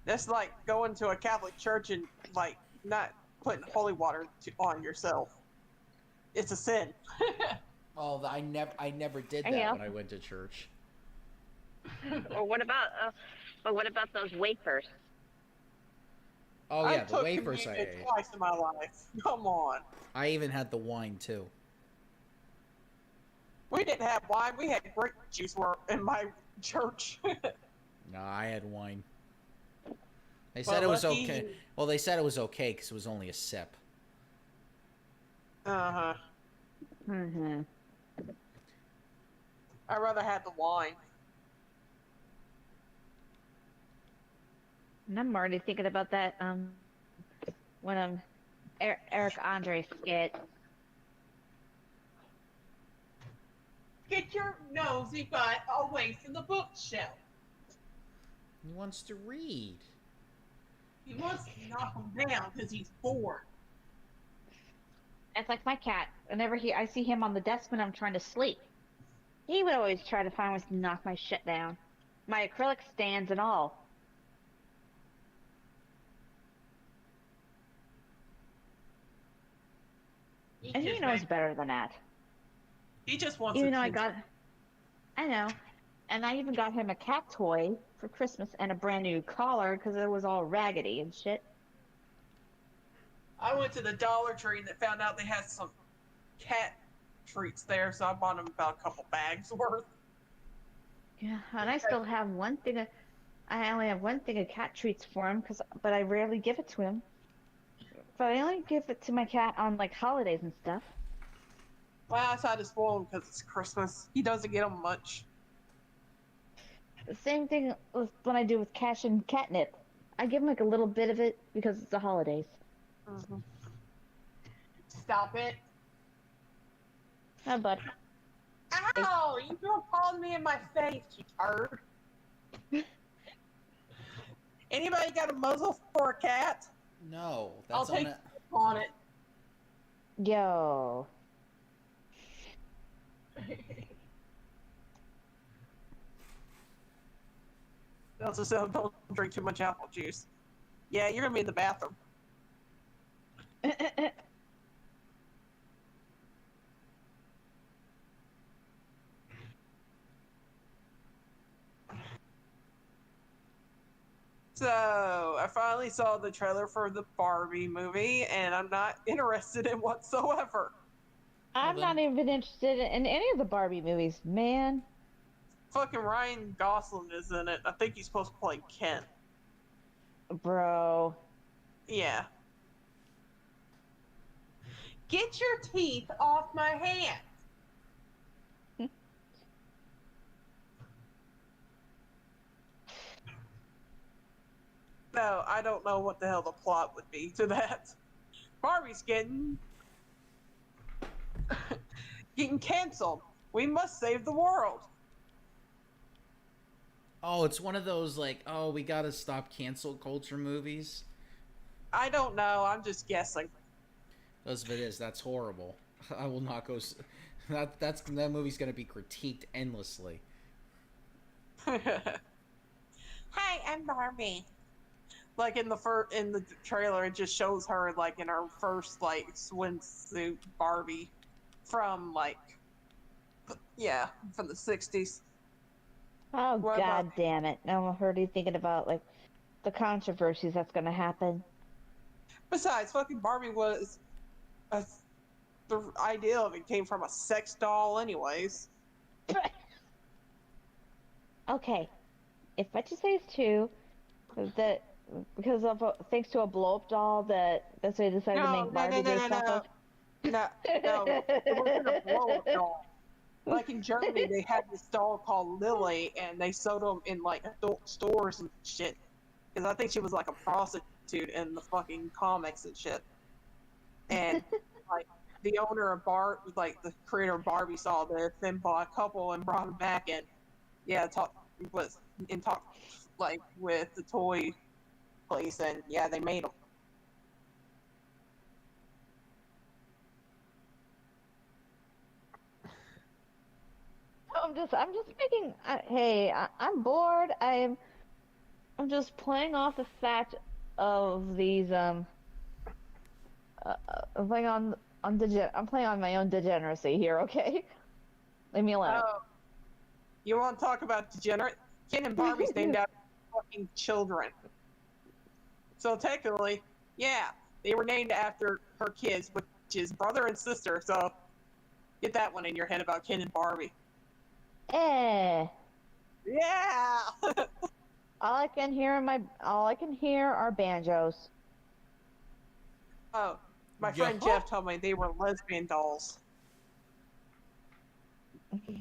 That's like going to a Catholic church and like not putting holy water on yourself. It's a sin. Oh, I never did that Yeah. when I went to church. Or what about those wafers? Oh I yeah, the took wafers I communion ate. twice in my life. Come on. I even had the wine too. We didn't have wine. We had grape juice in my church. No, I had wine. They Well, said it was lucky okay. you. Well, they said it was okay because it was only a sip. Uh-huh. Mm-hmm. I'd rather have the wine. And I'm already thinking about that. When Eric Andre skit. Get your nosy butt away from the bookshelf. He wants to read. He wants to knock him down because he's bored. It's like my cat. Whenever I see him on the desk when I'm trying to sleep, he would always try to find ways to knock my shit down, my acrylic stands and all. And he knows better than that. He just wants Even though attention. I know, and I even got him a cat toy for Christmas and a brand new collar because it was all raggedy and shit. I went to the Dollar Tree and found out they had some cat treats there, so I bought him about a couple bags worth. Yeah, and I still have one thing. I only have one thing of cat treats for him, but I rarely give it to him. But I only give it to my cat on like holidays and stuff. Well, I tried to spoil him because it's Christmas. He doesn't get them much. The same thing with when I do with Cash and catnip. I give him like a little bit of it because it's the holidays. Mm-hmm. Stop it. Oh, bud. Ow! You threw palm me in my face, you turd. Anybody got a muzzle for a cat? No, I'll that's on take it. on it. Yo. Also said, don't drink too much apple juice. Yeah, you're gonna be in the bathroom. So, I finally saw the trailer for the Barbie movie, and I'm not interested in whatsoever. I'm Well, not then- even interested in any of the Barbie movies, man. Fucking Ryan Gosling is in it. I think he's supposed to play Ken. Bro. Yeah. Get your teeth off my hand. No, I don't know what the hell the plot would be to that. Barbie's getting canceled. We must save the world. Oh, it's one of those like, oh, we gotta stop cancel culture movies. I don't know. I'm just guessing. Because if it is, that's horrible. I will not go. That movie's gonna be critiqued endlessly. Hi, I'm Barbie. Like in the trailer, it just shows her like in her first like swimsuit Barbie from like yeah from the 60s. Oh What about god damn it! Now I'm already thinking about like the controversies that's gonna happen. besides fucking Barbie was a, the idea of it came from a sex doll anyways. Okay, if Vegetables 2 that because of thanks to a blow up doll that they decided to No, make no, no, Barbie no, no, based off no, of. no, no. It wasn't a blow up doll. Like in Germany, they had this doll called Lily, and they sold them in like adult stores and shit. Because I think she was like a prostitute in the fucking comics and shit. And like the owner of like the creator of Barbie saw this, then bought a couple and brought them back, and yeah, talked like with the toy place, and yeah, they made them. I'm just making. Hey, I'm bored. I'm just playing off the fact of these I'm playing I'm playing on my own degeneracy here. Okay, leave me alone. Oh, you want to talk about degenerate? Ken and Barbie's named after fucking children. So technically, yeah, they were named after her kids, which is brother and sister. So get that one in your head about Ken and Barbie. Eh. Yeah. All I can hear are banjos. Oh, my friend Yeah. Jeff told me they were lesbian dolls.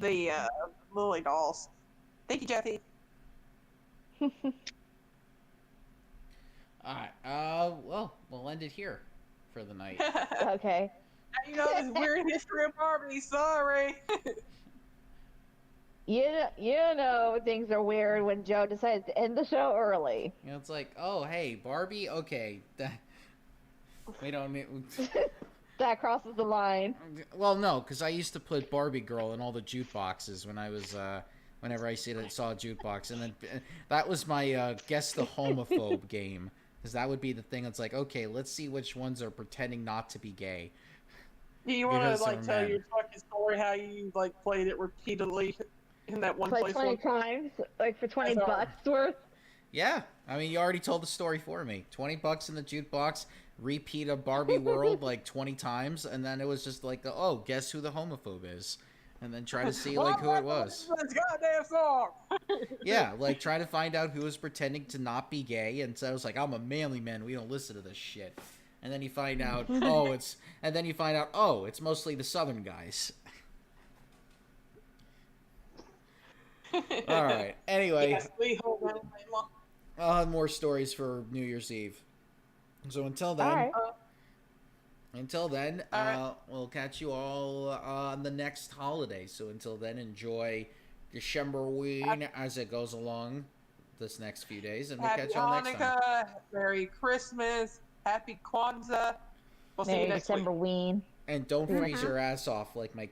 The Lily dolls. Thank you, Jeffy. All right. Well, we'll end it here for the night. Okay. You know this weird history of Barbie. Sorry. You know things are weird when Joe decides to end the show early. You know, it's like, oh, hey, Barbie. Okay, we don't need. That crosses the line. Well, no, because I used to put Barbie Girl in all the jukeboxes when I was, whenever I saw a jukebox, and then that was my guess the homophobe game, because that would be the thing. It's like, okay, let's see which ones are pretending not to be gay. Do you want Because to like they're tell men. your fucking story how you like played it repeatedly in that one Like place? 20 times, like for 20 That's all. bucks worth. Yeah, I mean, you already told the story for me. $20 in the jukebox, repeat a Barbie World like 20 times, and then it was just like, oh, guess who the homophobe is, and then try to see like who it was. This goddamn song. Yeah, like try to find out who was pretending to not be gay, and so I was like, I'm a manly man. We don't listen to this shit. And then you find out, oh, it's mostly the Southern guys. All right. Anyway, Yes, we hold that long. I'll have more stories for New Year's Eve. So until then, All right. All right. We'll catch you all on the next holiday. So until then, enjoy Decemberween as it goes along this next few days, and we'll Happy catch y'all next time. Hanukkah, Merry Christmas, Happy Kwanzaa. We'll see you Merry next week. December ween. And don't freeze your ass off like my